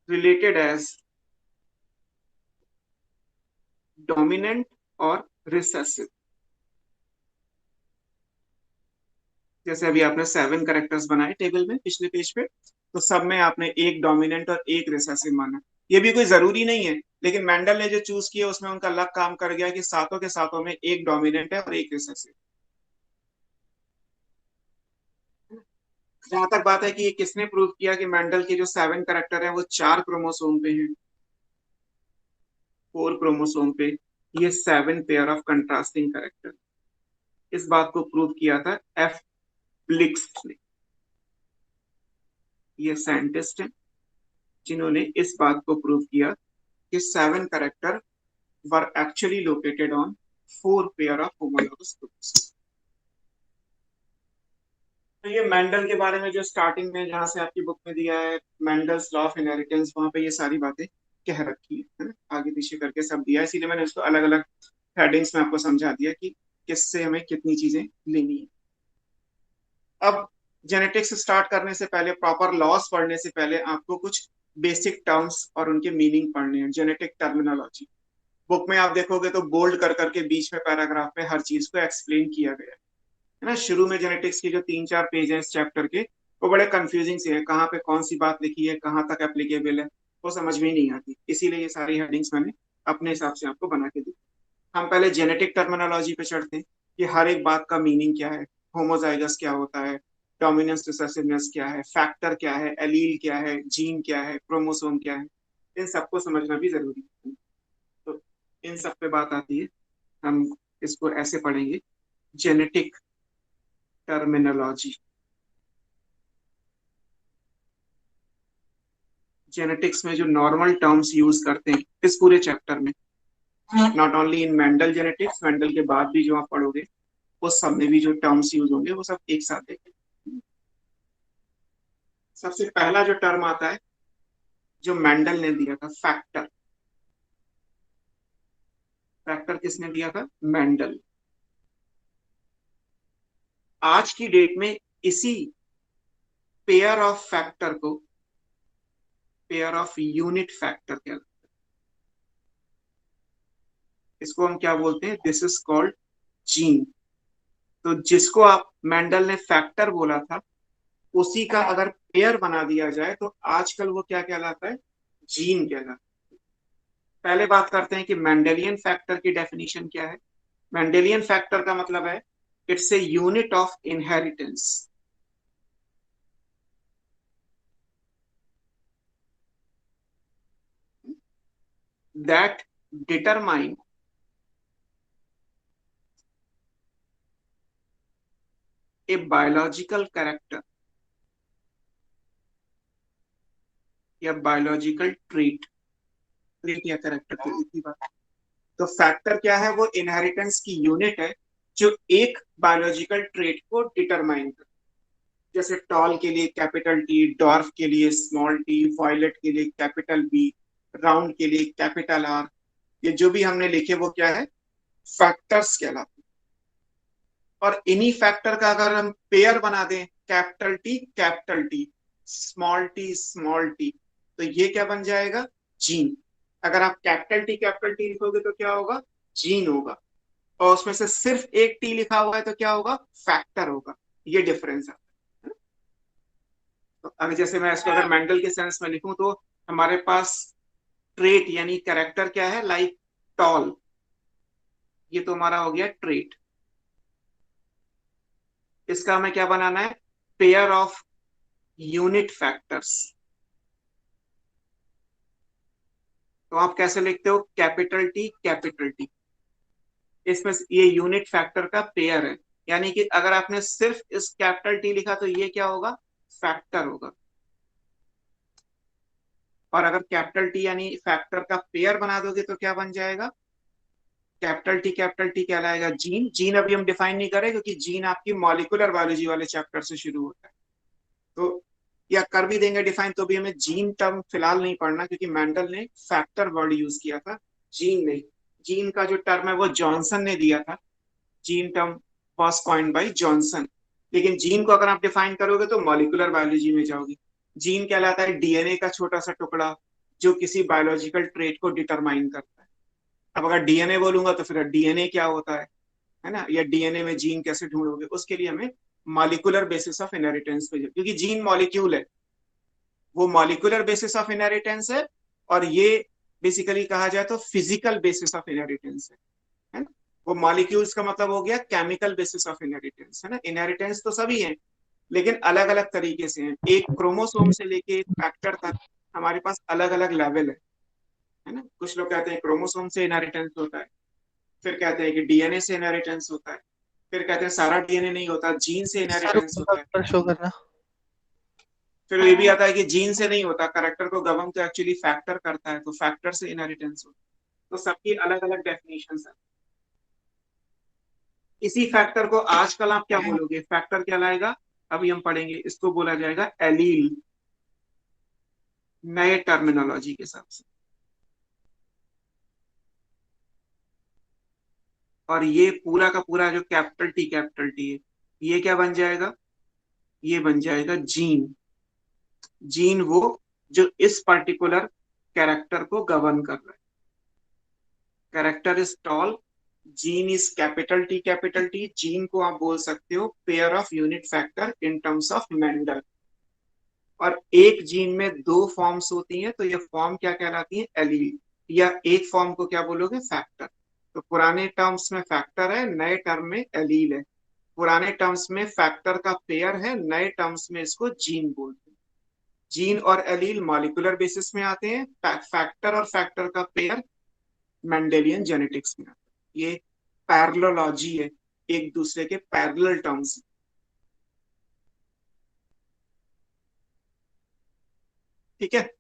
related as dominant और रिसेसिव। जैसे अभी आपने 7 कैरेक्टर्स बनाए टेबल में पिछले पेज पे, तो सब में आपने एक डोमिनेंट और एक रिसेसिव माना। ये भी कोई जरूरी नहीं है, लेकिन मेंडल ने जो चूज किया उसमें उनका लक काम कर गया कि सातों के सातों में एक डोमिनेंट है और एक रिसेसिव। जहां तक बात है कि ये किसने प्रूव किया कि मेंडल के जो 7 कैरेक्टर है वो 4 क्रोमोसोम पे हैं, 4 क्रोमोसोम पे ये 7 पेयर ऑफ कंट्रास्टिंग कैरेक्टर। इस बात को प्रूव किया था एफ ब्लिक्स ने। ये साइंटिस्ट हैं जिन्होंने इस बात को प्रूव किया कि 7 character were actually located on 4 pair of homologous groups. तो ये मेंडल के बारे में जो स्टार्टिंग में जहां से आपकी बुक में दिया है मेंडल्स लॉ ऑफ इनहेरिटेंस, वहां पे ये सारी बातें कह रखी है ना, आगे पीछे करके सब दिया है। इसीलिए मैंने उसको अलग अलग हेडिंग्स में आपको समझा दिया कि किससे हमें कितनी चीजें लेनी है। अब जेनेटिक्स स्टार्ट करने से पहले, प्रॉपर लॉस पढ़ने से पहले आपको कुछ बेसिक टर्म्स और उनके मीनिंग पढ़ने हैं, जेनेटिक टर्मिनोलॉजी। बुक में आप देखोगे तो बोल्ड कर करके बीच में पैराग्राफ में हर चीज को एक्सप्लेन किया गया है ना। शुरू में जेनेटिक्स के जो 3-4 पेज है इस चैप्टर के, वो बड़े कंफ्यूजिंग से है, कहाँ पे कौन सी बात लिखी है, कहाँ तक एप्लीकेबल है, वो समझ में ही नहीं आती। इसीलिए ये सारी हेडिंग्स मैंने अपने हिसाब से आपको बना के दी। हम पहले जेनेटिक टर्मिनोलॉजी पे चढ़ते हैं कि हर एक बात का मीनिंग क्या है, होमोजाइगस क्या होता है, डोमिनेंस रिसेसिवनेस क्या है, फैक्टर क्या है, एलील क्या है, जीन क्या है, क्रोमोसोम क्या है, इन सबको समझना भी जरूरी है। तो इन सब पे बात आती है, हम इसको ऐसे पढ़ेंगे, जेनेटिक टर्मिनोलॉजी। जेनेटिक्स में जो नॉर्मल टर्म्स यूज करते हैं इस पूरे चैप्टर में, not only in Mendel genetics, Mendel के बाद भी जो आप पढ़ोगे उस सब में भी जो टर्म्स यूज होंगे वो सब एक साथ देखें। सबसे पहला जो टर्म आता है जो मेंडल ने दिया था, फैक्टर। फैक्टर किसने दिया था? मेंडल। आज की डेट में इसी पेयर ऑफ फैक्टर को पेयर ऑफ यूनिट फैक्टर कहते हैं। इसको हम क्या बोलते हैं? This is called gene. तो जिसको आप मेंडल ने फैक्टर बोला था, उसी का अगर पेयर बना दिया जाए तो आजकल वो क्या कहलाता है? जीन कहलाता है। पहले बात करते हैं कि मेंडेलियन फैक्टर की डेफिनेशन क्या है। मेंडेलियन फैक्टर का मतलब है it's a unit of inheritance. That determine a biological character या बायोलॉजिकल ट्रीट। ट्रीट या कैरेक्टर की एक ही बात। तो फैक्टर क्या है? वो इनहेरिटेंस की यूनिट है जो एक बायोलॉजिकल ट्रेट को डिटरमाइन कर। जैसे टॉल के लिए कैपिटल टी, डॉर्फ के लिए स्मॉल टी, वॉयलेट के लिए कैपिटल बी, राउंड के लिए कैपिटल आर, ये जो भी हमने लिखे वो क्या है? फैक्टर्स कहलाते हैं। और इन्हीं फैक्टर का अगर हम पेयर बना दें, कैपिटल टी, स्मॉल टी, तो ये क्या बन जाएगा? जीन। अगर आप कैपिटल टी लिखोगे तो क्या होगा? जीन होगा। और उसमें से सिर्फ एक टी लिखा हुआ है तो क्या होगा? फैक्टर होगा। ये डिफरेंस है। तो अगर जैसे मैं इसको अगर मेंडल के सेंस में लिखूं तो हमारे पास ट्रेट यानी कैरेक्टर क्या है? लाइक टॉल, ये तो हमारा हो गया ट्रेट। इसका हमें क्या बनाना है? Pair of unit factors. तो आप कैसे लिखते हो? Capital T. इसमें ये यूनिट फैक्टर का पेयर है, यानी कि अगर आपने सिर्फ इस कैपिटल टी लिखा तो ये क्या होगा? फैक्टर होगा। और अगर कैपिटल टी यानी फैक्टर का पेयर बना दोगे तो क्या बन जाएगा? कैपिटल टी कहलाएगा जीन। जीन अभी हम डिफाइन नहीं करें क्योंकि जीन आपकी मॉलिक्यूलर बायोलॉजी वाले चैप्टर से शुरू होता है। तो या कर भी देंगे डिफाइन तो भी हमें जीन टर्म फिलहाल नहीं पढ़ना, क्योंकि मेंडल ने फैक्टर वर्ड यूज किया था, जीन नहीं। जीन का जो टर्म है वो जॉनसन ने दिया था, gene term was coined bye Johnson. लेकिन जीन को अगर आप डिफाइन करोगे तो मॉलिक्यूलर बायोलॉजी में जाओगे। जीन कहलाता है डीएनए का छोटा सा टुकड़ा जो किसी बायोलॉजिकल ट्रेट को डिटरमाइन करता है। अब अगर डीएनए बोलूंगा तो फिर डीएनए क्या होता है ना, या डीएनए में जीन कैसे ढूंढोगे, उसके लिए हमें मॉलिक्यूलर बेसिस ऑफ इनहेरिटेंस पे, क्योंकि जीन मॉलिक्यूल है, वो मॉलिक्यूलर बेसिस ऑफ इनहेरिटेंस है, और ये बेसिकली कहा जाए तो फिजिकल बेसिस ऑफ इनहेरिटेंस है ना। वो मॉलिक्यूल्स का मतलब हो गया केमिकल बेसिस ऑफ इनहेरिटेंस, है ना। इनहेरिटेंस तो सभी है लेकिन अलग अलग तरीके से हैं। एक क्रोमोसोम से लेके एक फैक्टर तक हमारे पास अलग अलग लेवल है ना। कुछ लोग कहते हैं क्रोमोसोम से इनहेरिटेंस होता है, फिर कहते हैं कि डीएनए से इनहेरिटेंस होता है, फिर कहते हैं सारा डीएनए नहीं होता, जीन से सर इनहेरिटेंस होता है, ऊपर शो करना। फिर ये भी आता है कि जीन से नहीं होता, करेक्टर को गवर्न तो एक्चुअली फैक्टर करता है, तो फैक्टर से इनहेरिटेंस होता है। तो सबकी अलग अलग डेफिनेशन है। इसी फैक्टर को आजकल आप क्या बोलोगे, फैक्टर क्या लाएगा, अभी हम पढ़ेंगे, इसको बोला जाएगा एलील, नए टर्मिनोलॉजी के हिसाब से। और ये पूरा का पूरा जो कैपिटल टी है, ये क्या बन जाएगा, ये बन जाएगा जीन। जीन वो जो इस पर्टिकुलर कैरेक्टर को गवर्न कर रहा है। Character is tall, gene is capital T. Gene को आप बोल सकते हो pair of unit factor in terms of Mendel. और एक जीन में दो फॉर्म्स होती हैं, तो ये फॉर्म क्या कहलाती है, एलील, या एक फॉर्म को क्या बोलोगे, फैक्टर। तो पुराने टर्म्स में फैक्टर है, नए टर्म में एलील है। पुराने टर्म्स में फैक्टर का पेयर है, नए टर्म्स में इसको जीन बोलते हैं। जीन और एलील मॉलिक्यूलर बेसिस में आते हैं, फैक्टर और फैक्टर का पेयर मेंडेलियन जेनेटिक्स में आता है। ये पैरेललॉजी है, एक दूसरे के पैरेलल टर्म्स। ठीक है,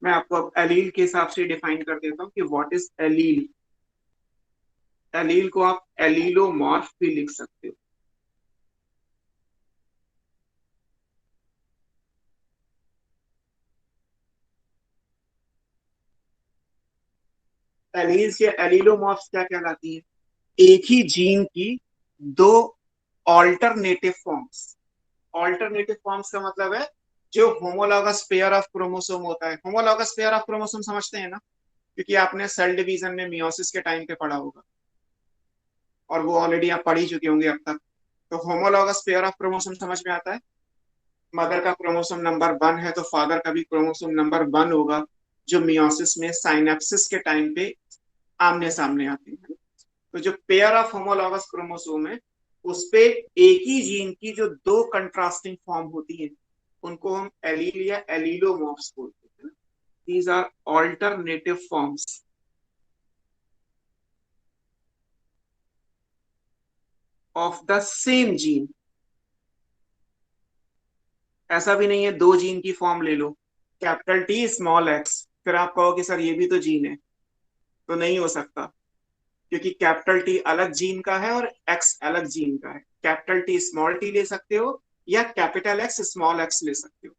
मैं आपको अब एलील के हिसाब से डिफाइन कर देता हूं कि व्हाट इज एलील। एलील को आप एलीलोमॉर्फ भी लिख सकते हो। एलील्स या एलीलोमॉर्फ्स क्या कहलाती है, एक ही जीन की दो ऑल्टरनेटिव फॉर्म्स। ऑल्टरनेटिव फॉर्म्स का मतलब है जो होमोलॉगस पेयर ऑफ क्रोमोसोम होता है। होमोलॉगस पेयर ऑफ क्रोमोसोम समझते हैं ना, क्योंकि आपने सेल डिवीजन में मियोसिस के टाइम पे पढ़ा होगा, और वो ऑलरेडी आप पढ़ ही चुके होंगे अब तक। तो होमोलॉगस पेयर ऑफ क्रोमोसोम समझ में आता है, मदर का क्रोमोसोम नंबर 1 है तो फादर का भी क्रोमोसोम नंबर 1 होगा, जो मियोसिस में साइनेप्सिस के टाइम पे आमने सामने आते हैं। तो जो पेयर ऑफ होमोलॉगस क्रोमोसोम है, उस पे एक ही जीन की जो दो कंट्रास्टिंग फॉर्म होती है, उनको हम एलील या एलीलोमॉर्फ्स बोलते हैं। These are alternative forms of the same gene. ऐसा भी नहीं है दो जीन की फॉर्म ले लो, कैपिटल टी स्मॉल एक्स, फिर आप कहो कि सर ये भी तो जीन है, तो नहीं हो सकता, क्योंकि कैपिटल टी अलग जीन का है और एक्स अलग जीन का है। कैपिटल टी स्मॉल टी ले सकते हो या कैपिटल एक्स स्मॉल एक्स ले सकते हो।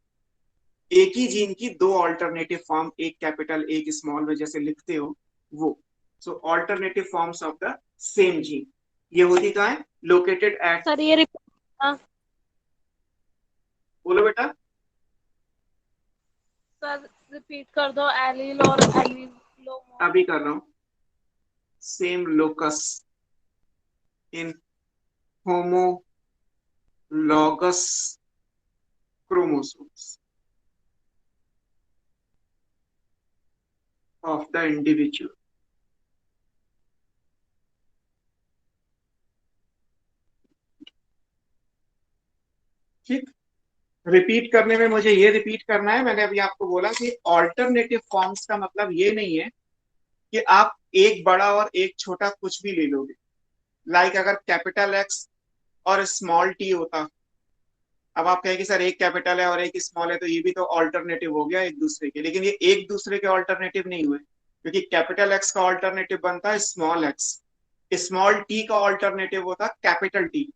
एक ही जीन की दो ऑल्टरनेटिव फॉर्म, एक कैपिटल एक स्मॉल में जैसे लिखते हो वो। So alternative forms of the same gene, ये होती कहाँ है, लोकेटेड एट, सर ये रिपीट, बोलो बेटा। सर रिपीट कर दो, एलील और एलीलोमॉर्फ। अभी कर रहा हूँ। Same locus in homologous chromosomes of the individual। ठीक, रिपीट करने में मुझे ये रिपीट करना है, मैंने अभी आपको बोला कि ऑल्टरनेटिव फॉर्म्स का मतलब ये नहीं है कि आप एक बड़ा और एक छोटा कुछ भी ले लोगे। लाइक अगर कैपिटल एक्स और स्मॉल टी होता, अब आप कहेंगे सर एक कैपिटल है और एक स्मॉल है, तो ये भी तो ऑल्टरनेटिव हो गया एक दूसरे के, लेकिन ये एक दूसरे के ऑल्टरनेटिव नहीं हुए, क्योंकि कैपिटल एक्स का ऑल्टरनेटिव बनता है स्मॉल एक्स, स्मॉल टी का ऑल्टरनेटिव होता है कैपिटल टी।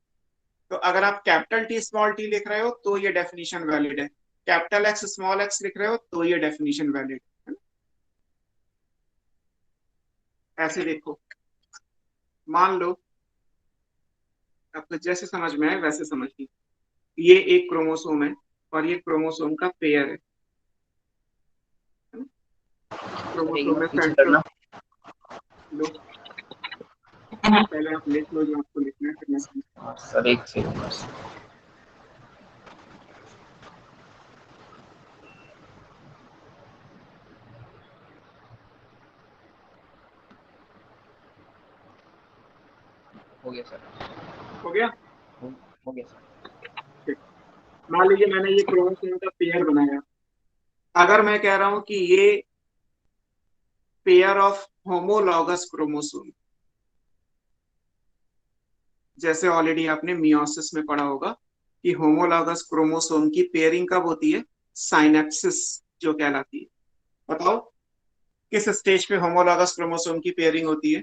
तो अगर आप कैपिटल टी स्मॉल टी लिख रहे हो तो ये डेफिनेशन वैलिड है, कैपिटल एक्स स्मॉल एक्स लिख रहे हो तो ये डेफिनेशन वैलिड है। ऐसे देखो, मान लो आपको जैसे समझ में आए वैसे समझिए, ये एक क्रोमोसोम है और ये क्रोमोसोम का पेयर है। क्रोमोसोम में पीछे सेंट्रो करना। लो, पहले आप लिख लो जो आपको लिखना है, फिर मैं समझाऊंगा। सर एक सेकंड बस। हो गया सर। हो गया? हो गया सर। ठीक। मान लीजिए मैंने ये क्रोमोसोम का पेयर बनाया, अगर मैं कह रहा हूं कि ये पेयर ऑफ होमोलॉगस क्रोमोसोम, जैसे ऑलरेडी आपने मियोसिस में पढ़ा होगा कि होमोलॉगस क्रोमोसोम की पेयरिंग कब होती है? साइनेप्सिस जो कहलाती है। बताओ किस स्टेज पे होमोलॉगस क्रोमोसोम की पेयरिंग होती है?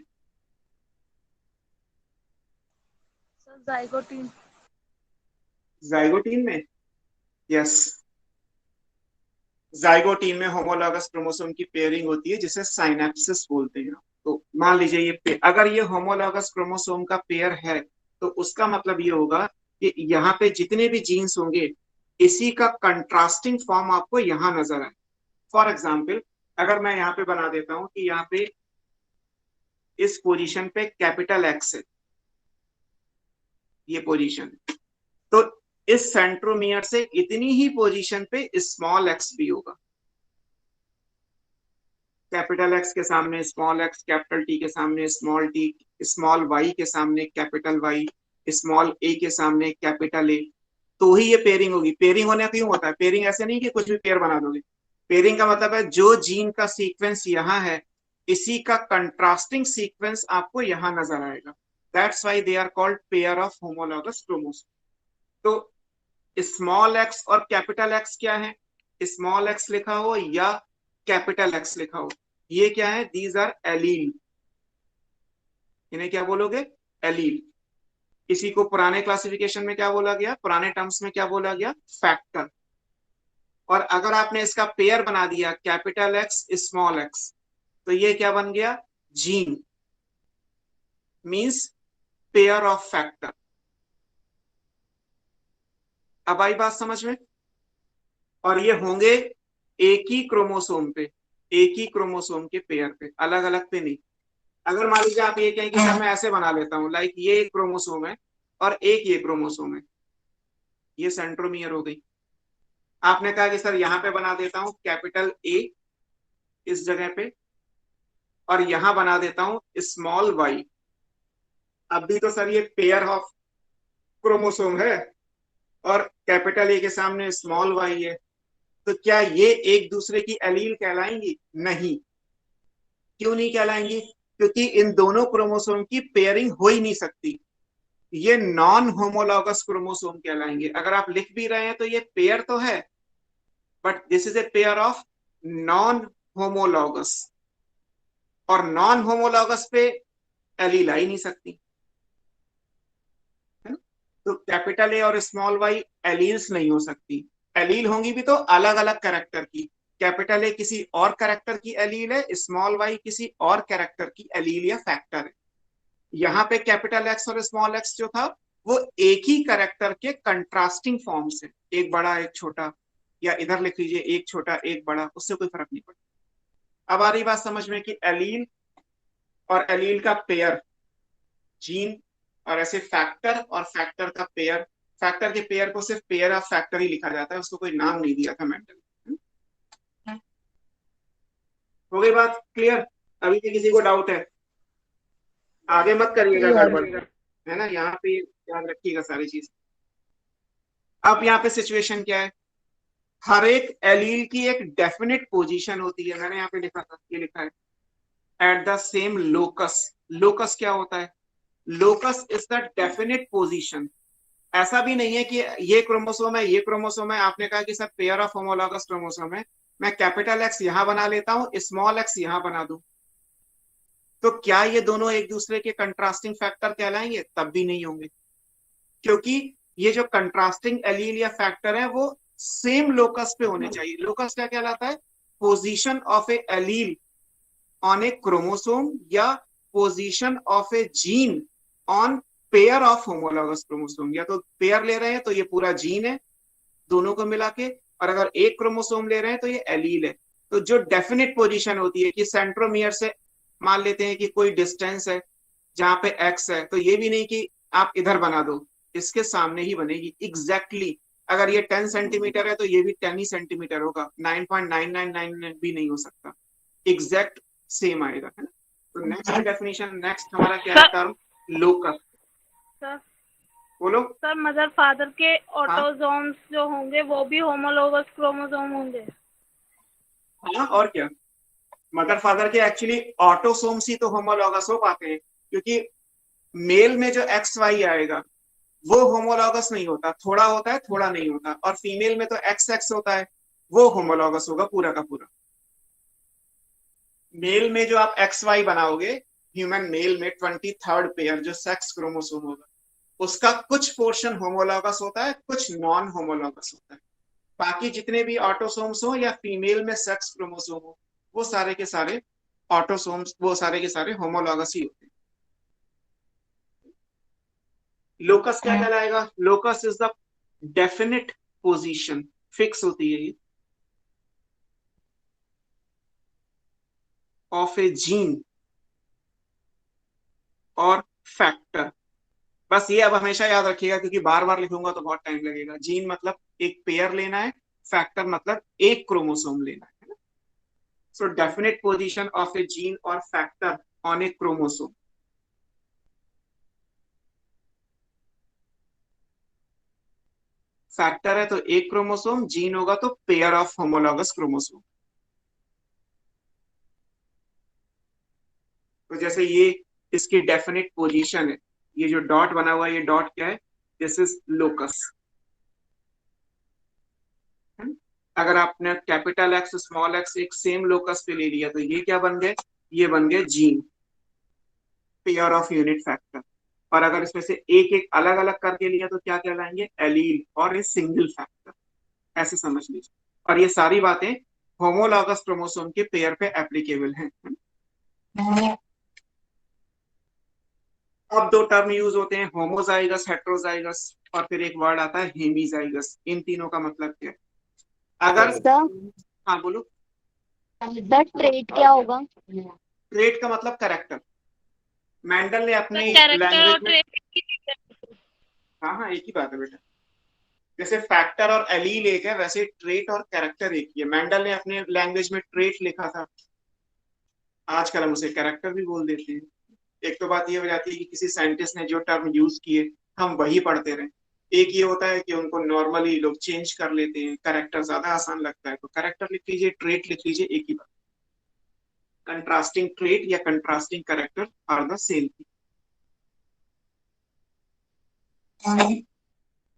Sir zygotene. जाइगोटीन में? यस, जाइगोटीन में होमोलॉगस क्रोमोसोम की पेयरिंग होती है जिसे साइनेप्सिस बोलते हैं। तो मान लीजिए अगर ये होमोलॉगस क्रोमोसोम का पेयर है तो उसका मतलब ये होगा कि यहाँ पे जितने भी जीन्स होंगे इसी का कंट्रास्टिंग फॉर्म आपको यहाँ नजर आए। फॉर एग्जाम्पल, अगर मैं यहाँ पे बना देता हूं कि यहाँ पे इस पोजीशन पे कैपिटल एक्स है, ये पोजीशन, तो इस सेंट्रोमियर से इतनी ही पोजीशन पे स्मॉल एक्स भी होगा। कैपिटल एक्स के सामने स्मॉल एक्स, कैपिटल टी के सामने स्मॉल टी, स्मॉल वाई के सामने कैपिटल वाई, स्मॉल ए के सामने कैपिटल ए, तो ही ये पेयरिंग होगी। पेयरिंग होने क्यों होता है? पेयरिंग ऐसे नहीं कि कुछ भी पेयर बना दोगे। पेयरिंग का मतलब है जो जीन का सीक्वेंस यहाँ है इसी का कंट्रास्टिंग सीक्वेंस आपको यहाँ नजर आएगा। That's why they are called pair of homologous chromosome. तो स्मॉल एक्स और कैपिटल एक्स क्या है? स्मॉल एक्स लिखा हो या कैपिटल एक्स लिखा हो, ये क्या है? These R allele. इन्हें क्या बोलोगे? एलील। इसी को पुराने क्लासिफिकेशन में क्या बोला गया, पुराने टर्म्स में क्या बोला गया? फैक्टर। और अगर आपने इसका पेयर बना दिया कैपिटल एक्स स्मॉल एक्स, तो ये क्या बन गया? Gene, means pair of factor. अब आई बात समझ में? और ये होंगे एक ही क्रोमोसोम पे, एक ही क्रोमोसोम के पेयर पे, अलग अलग पे नहीं। अगर मान लीजिए आप ये कहें कि सर मैं ऐसे बना लेता हूं, लाइक ये एक क्रोमोसोम है और एक ये क्रोमोसोम है, ये सेंट्रोमियर हो गई। आपने कहा कि सर यहाँ पे बना देता हूं कैपिटल ए इस जगह पे और यहां बना देता हूं स्मॉल वाई। अब भी तो सर ये पेयर ऑफ क्रोमोसोम है और कैपिटल ए के सामने स्मॉल वाई है, तो क्या ये एक दूसरे की एलील कहलाएंगी? नहीं। क्यों नहीं कहलाएंगी? क्योंकि इन दोनों क्रोमोसोम की पेयरिंग हो ही नहीं सकती। ये नॉन होमोलॉगस क्रोमोसोम कहलाएंगे। अगर आप लिख भी रहे हैं तो ये पेयर तो है, but this is a pair of non homologous, और नॉन होमोलॉगस पे एलील आ ही नहीं सकती है ना? तो कैपिटल ए और स्मॉल वाई एलील्स नहीं हो सकती। एलील होंगी भी तो अलग अलग कैरेक्टर की। कैपिटल ए किसी और कैरेक्टर की एलील है, स्मॉल वाई किसी और कैरेक्टर की एलील या फैक्टर है। यहाँ पे कैपिटल एक्स और स्मॉल एक्स जो था वो एक ही कैरेक्टर के कंट्रास्टिंग फॉर्म्स है, एक बड़ा एक छोटा, या इधर लिख लीजिए एक छोटा एक बड़ा, उससे कोई फर्क नहीं पड़ता। अब आ रही बात समझ में कि एलील और एलील का पेयर जीन, और ऐसे फैक्टर और फैक्टर का पेयर। फैक्टर के पेयर को सिर्फ पेयर ऑफ फैक्टर ही लिखा जाता है, उसको कोई नाम नहीं दिया था मेंटल। हो गई बात क्लियर? अभी भी किसी को डाउट है? आगे मत करिएगा गड़बड़, है ना? यहाँ पे याद रखिएगा सारी चीज। अब यहाँ पे सिचुएशन क्या है? हर एक एलील की एक डेफिनेट पोजीशन होती है। मैंने यहाँ पे लिखा था, ये लिखा है at the same locus. Locus क्या होता है? Locus is the definite position. ऐसा भी नहीं है कि ये क्रोमोसोम है ये क्रोमोसोम है, आपने कहा कि sir pair of homologous chromosome है, मैं कैपिटल एक्स यहां बना लेता हूं स्मॉल एक्स यहां बना दूं, तो क्या ये दोनों एक दूसरे के कंट्रास्टिंग फैक्टर कहलाएंगे? तब भी नहीं होंगे। क्योंकि ये जो कंट्रास्टिंग एलील या फैक्टर है वो सेम लोकस पे होने चाहिए। लोकस क्या कहलाता है? Position of a allele on a chromosome या position of a gene on pair of homologous chromosome. या तो पेयर ले रहे हैं तो ये पूरा जीन है दोनों को मिला के, और अगर एक क्रोमोसोम ले रहे हैं तो ये एलील है। तो जो डेफिनेट पोजीशन होती है कि सेंट्रोमियर से मान लेते हैं कि कोई डिस्टेंस है जहां पे एक्स है, तो ये भी नहीं कि आप इधर बना दो, इसके सामने ही बनेगी एग्जैक्टली। अगर ये 10 सेंटीमीटर है तो ये भी 10 ही सेंटीमीटर होगा, 9.9999 भी नहीं हो सकता, एग्जैक्ट सेम आएगा, है ना। तो नेक्स्ट डेफिनेशन, नेक्स्ट हमारा क्या है टर्म? लोकस। सर बोलो। सर मदर फादर के ऑटोजोम्स जो होंगे वो भी होमोलोगस क्रोमोसोम होंगे। हाँ, और क्या। मदर फादर के एक्चुअली ऑटोसोम्स ही तो होमोलॉगस हो पाते हैं, क्योंकि मेल में जो एक्स वाई आएगा वो होमोलॉगस नहीं होता, थोड़ा होता है थोड़ा नहीं होता, और फीमेल में तो एक्स एक्स होता है, वो होमोलॉगस होगा पूरा का पूरा। मेल में जो आप एक्स वाई बनाओगे, ह्यूमन मेल में 23rd पेयर जो सेक्स क्रोमोसोम होगा, उसका कुछ पोर्शन होमोलॉगस होता है, कुछ नॉन होमोलॉगस होता है। बाकी जितने भी ऑटोसोम्स हो या फीमेल में सेक्स क्रोमोसोम हो, वो सारे के सारे ऑटोसोम्स, वो सारे के सारे होमोलॉगस ही होते हैं। लोकस क्या कहलाएगा? Locus is the definite position, fix होती है ये, ऑफ ए जीन और फैक्टर। बस ये अब हमेशा याद रखिएगा, क्योंकि बार बार लिखूंगा तो बहुत टाइम लगेगा। जीन मतलब एक पेयर लेना है, फैक्टर मतलब एक क्रोमोसोम लेना है ना। So definite position of a gene और factor on a chromosome. Factor है तो एक क्रोमोसोम, जीन होगा तो पेयर ऑफ होमोलॉगस क्रोमोसोम। तो जैसे ये इसकी डेफिनेट पोजीशन है, ये जो डॉट बना हुआ है, ये डॉट क्या है? This is locus. अगर आपने कैपिटल एक्स स्मॉल एक्स एक सेम लोकस पे ले लिया तो ये क्या बन गए? ये बन गए gene, pair of unit factor. और अगर इसमें से एक एक अलग अलग करके लिया तो क्या कहलाएंगे? एलील और ए सिंगल फैक्टर, ऐसे समझ लीजिए। और ये सारी बातें होमोलॉगस क्रोमोसोम के पेयर पे एप्लीकेबल हैं। अब दो टर्म यूज होते हैं, होमोजाइगस, हेट्रोजाइगस, और फिर एक वर्ड आता है हेमीजाइगस। इन तीनों का मतलब क्या है? अगर सर हाँ बोलो। द ट्रेट क्या होगा? ट्रेट का मतलब कैरेक्टर। मैंडल ने अपनी कैरेक्टर और लैंग्वेज में, ट्रेट। हाँ हाँ एक ही बात है बेटा। जैसे फैक्टर और एलील एक है, वैसे ट्रेट और कैरेक्टर एक ही है। मैंडल ने अपने लैंग्वेज में ट्रेट लिखा था, आजकल हम उसे कैरेक्टर भी बोल देते हैं। एक तो बात ये हो जाती है कि किसी साइंटिस्ट ने जो टर्म यूज किए हम वही पढ़ते रहे। एक ये होता है कि उनको नॉर्मली लोग चेंज कर लेते हैं, कैरेक्टर ज्यादा आसान लगता है तो कैरेक्टर लिख लीजिए, ट्रेट लिख लीजिए, एक ही बात। कंट्रास्टिंग ट्रेट या contrasting character are the same.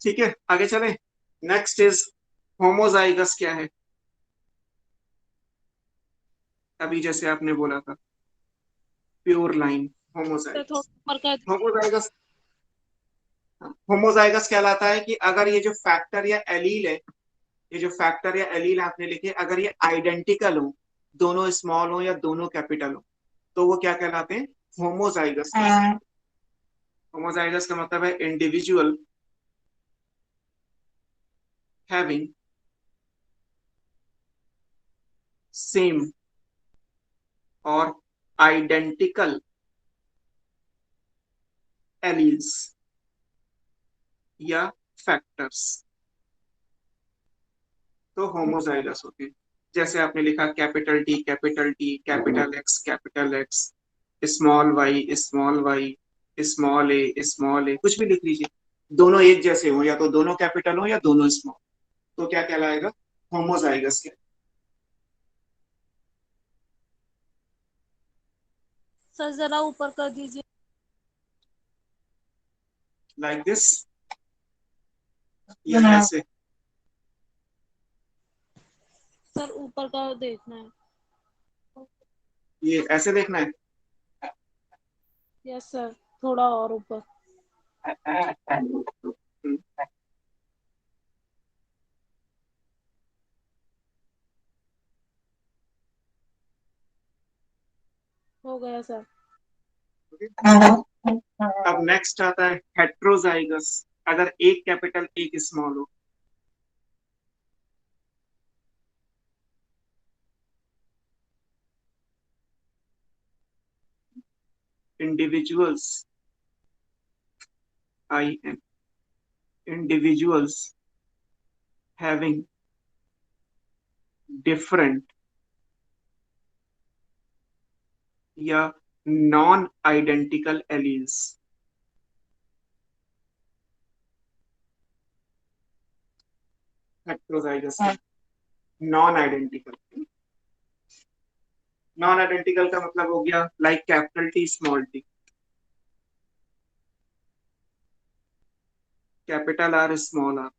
ठीक है, आगे चले। Next is homozygous. क्या है? अभी जैसे आपने बोला था प्योर लाइन थोड़ा होमोजाइगस। ऊपर कर दीजिए। होमोजाइगस, होमोजाइगस कहलाता है कि अगर ये जो फैक्टर या एलील है, ये जो फैक्टर या एलील आपने लिखे, अगर ये आइडेंटिकल हो, दोनों स्मॉल हो या दोनों कैपिटल हो, तो वो क्या कहलाते हैं? होमोजाइगस। होमोजाइगस का मतलब है इंडिविजुअल हैविंग सेम और आइडेंटिकल एलील्स या फैक्टर्स, तो होमोजाइगस होते हैं। जैसे आपने लिखा capital T capital T, capital X, small Y, small A, कुछ भी लिख लीजिए, दोनों एक जैसे हो, या तो दोनों कैपिटल हो या दोनों स्मॉल, तो क्या कहलाएगा? होमोजाइगस। क्या सर जरा ऊपर कर दीजिए। लाइक दिस या ऐसे? सर ऊपर का देखना है। ये ऐसे देखना है? यस सर, थोड़ा और ऊपर। हो गया सर। अब नेक्स्ट आता है हेट्रोजाइगस, अगर एक कैपिटल एक स्मॉल हो। Individuals, I N, individuals having different या non identical alleles. Heterozygous, non identical. Non identical का मतलब हो गया like capital T small T, capital R small R,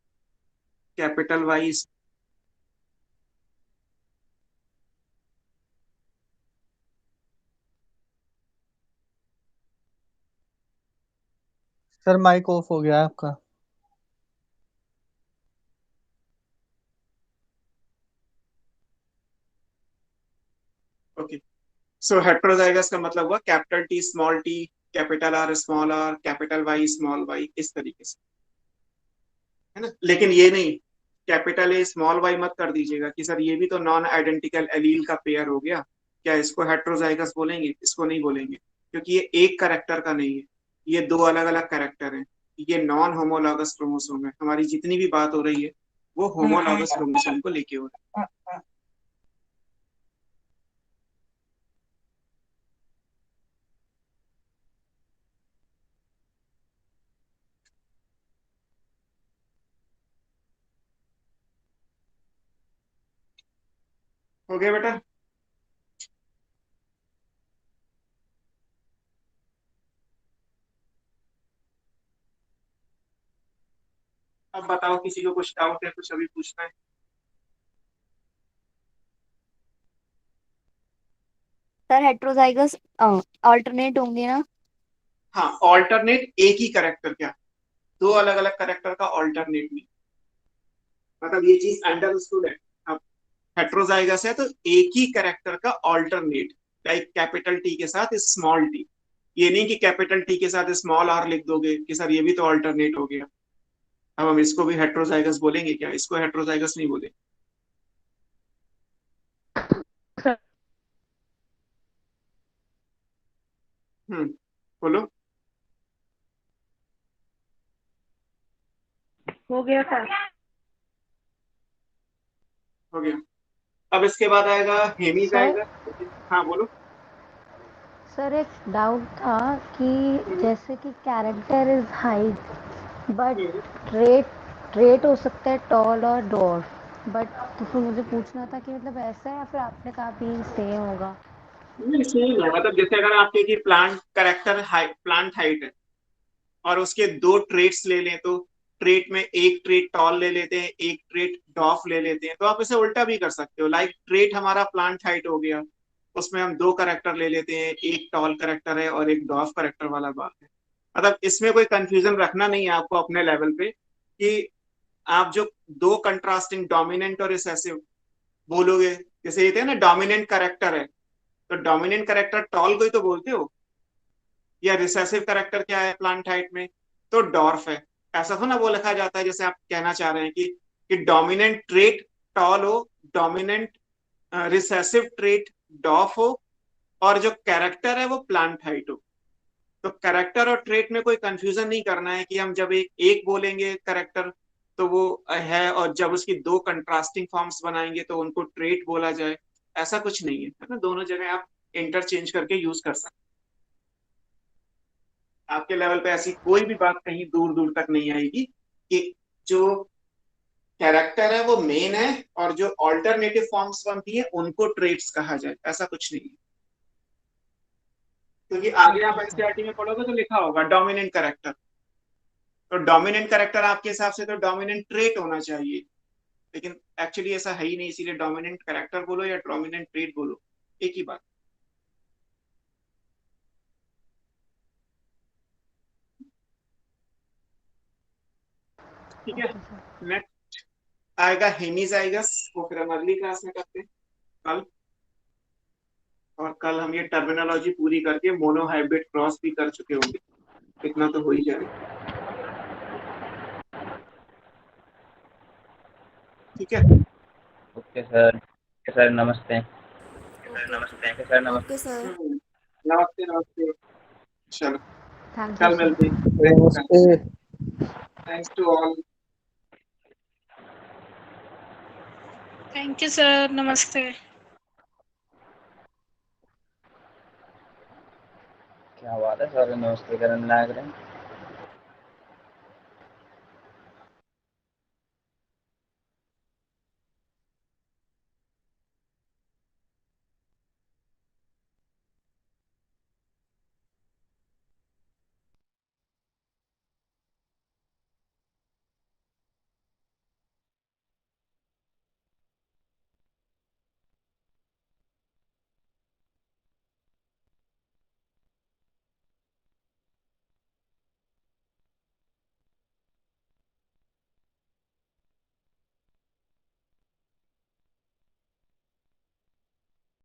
capital Y. Sir mike off हो गया है आपका। ओके, सो हेट्रोजाइगस का मतलब हुआ capital T small T, capital R, capital Y small Y, इस तरीके से, है ना। लेकिन ये नहीं, कैपिटल ए स्मॉल वाई मत कर दीजिएगा कि सर ये भी तो नॉन आइडेंटिकल एलील का पेयर हो गया, क्या इसको हेट्रोजाइगस बोलेंगे? इसको नहीं बोलेंगे, क्योंकि ये एक करेक्टर का नहीं है, ये दो अलग अलग करेक्टर हैं। ये नॉन होमोलॉगस क्रोमोसोम है। हमारी जितनी भी बात हो रही है वो होमोलॉगस क्रोमोसोम को लेके हो रही है। हो गया बेटा? अब बताओ, किसी को कुछ डाउट है, कुछ अभी पूछना है? सर हेट्रोजाइगस ऑल्टरनेट होंगे ना? हाँ, ऑल्टरनेट एक ही करेक्टर, क्या दो अलग अलग करेक्टर का ऑल्टरनेट नहीं, मतलब ये चीज अंडरस्टूड है। अब हेट्रोजाइगस है तो एक ही करेक्टर का ऑल्टरनेट, लाइक कैपिटल टी के साथ स्मॉल टी। ये नहीं कि कैपिटल टी के साथ स्मॉल आर लिख दोगे कि सर ये भी तो ऑल्टरनेट हो गया। अब हम इसको भी हेट्रोजाइगस बोलेंगे क्या? इसको हेट्रोजाइगस नहीं बोलेंगे। सर बोलो। हो गया सर। हो गया। अब इसके बाद आएगा सर हेमीजाइगस। हाँ बोलो। सर एक डाउट था कि हम्म, जैसे कि character is height but hmm, trait trait हो सकता है टॉल और डॉर्फ बट तो फिर मुझे पूछना था कि मतलब ऐसा है या फिर आपने कहा भी सेम होगा। नहीं सेम है, मतलब जैसे अगर आपके की plant character height, plant height है और उसके दो ट्रेट्स ले लें, तो ट्रेट में एक ट्रेट टॉल ले लेते हैं, एक ट्रेट डॉफ ले लेते हैं, तो आप इसे उल्टा भी कर सकते हो। लाइक ट्रेट हमारा प्लांट हाइट हो गया, उसमें हम दो करेक्टर ले लेते हैं, एक टॉल करेक्टर है और एक डॉफ करेक्टर वाला बात है। मतलब इसमें कोई कंफ्यूजन रखना नहीं है आपको अपने लेवल पे, कि आप जो दो कंट्रास्टिंग डोमिनेंट और रिसेसिव बोलोगे, जैसे ये थे ना डोमिनेंट करेक्टर है, तो डोमिनेंट करेक्टर टॉल को ही तो बोलते हो, या रिसेसिव करेक्टर क्या है प्लांट हाइट में, तो डॉर्फ है। ऐसा तो ना वो लिखा जाता है जैसे आप कहना चाह रहे हैं कि डोमिनेंट ट्रेट टॉल हो, डोमिनेंट रिसेसिव ट्रेट डॉफ हो, और जो कैरेक्टर है वो प्लांट हाइट हो। तो कैरेक्टर और ट्रेट में कोई कंफ्यूजन नहीं करना है कि हम जब एक एक बोलेंगे कैरेक्टर तो वो है, और जब उसकी दो कंट्रास्टिंग फॉर्म्स बनाएंगे तो उनको ट्रेट बोला जाए, ऐसा कुछ नहीं है ना। दोनों जगह आप इंटरचेंज करके यूज कर सकते हैं। आपके लेवल पे ऐसी कोई भी बात कहीं दूर दूर तक नहीं आएगी कि जो कैरेक्टर है वो मेन है और जो ऑल्टरनेटिव फॉर्म्स बनती है उनको ट्रेट्स कहा जाए, ऐसा कुछ नहीं है। क्योंकि आगे आप ओके सर। एनसीईआरटी में पढ़ोगे तो लिखा होगा डोमिनेंट कैरेक्टर, तो डोमिनेंट कैरेक्टर आपके हिसाब से तो डोमिनेंट ट्रेट होना चाहिए, लेकिन एक्चुअली ऐसा है ही नहीं, इसीलिए डोमिनेंट कैरेक्टर बोलो या डोमिनेंट ट्रेट बोलो, एक ही बात। ठीक है। Okay sir. नेक्स्ट आएगा हेमीजाइगस, वो फिर हम अगली क्लास में करते हैं कल। और कल हम ये टर्मिनोलॉजी पूरी करके मोनोहाइब्रिड क्रॉस भी कर चुके होंगे, इतना तो हो ही जाएगा। ठीक है। Okay sir. ओके सर, नमस्ते। ओके ओके सर, नमस्ते। Okay sir. नमस्ते नमस्ते। चलो थैंक यू कल सर। मिलते हैं। नमस्ते। Thanks to all. Thank you sir, नमस्ते। क्या बात है सर, नमस्ते करने लग रहे हैं।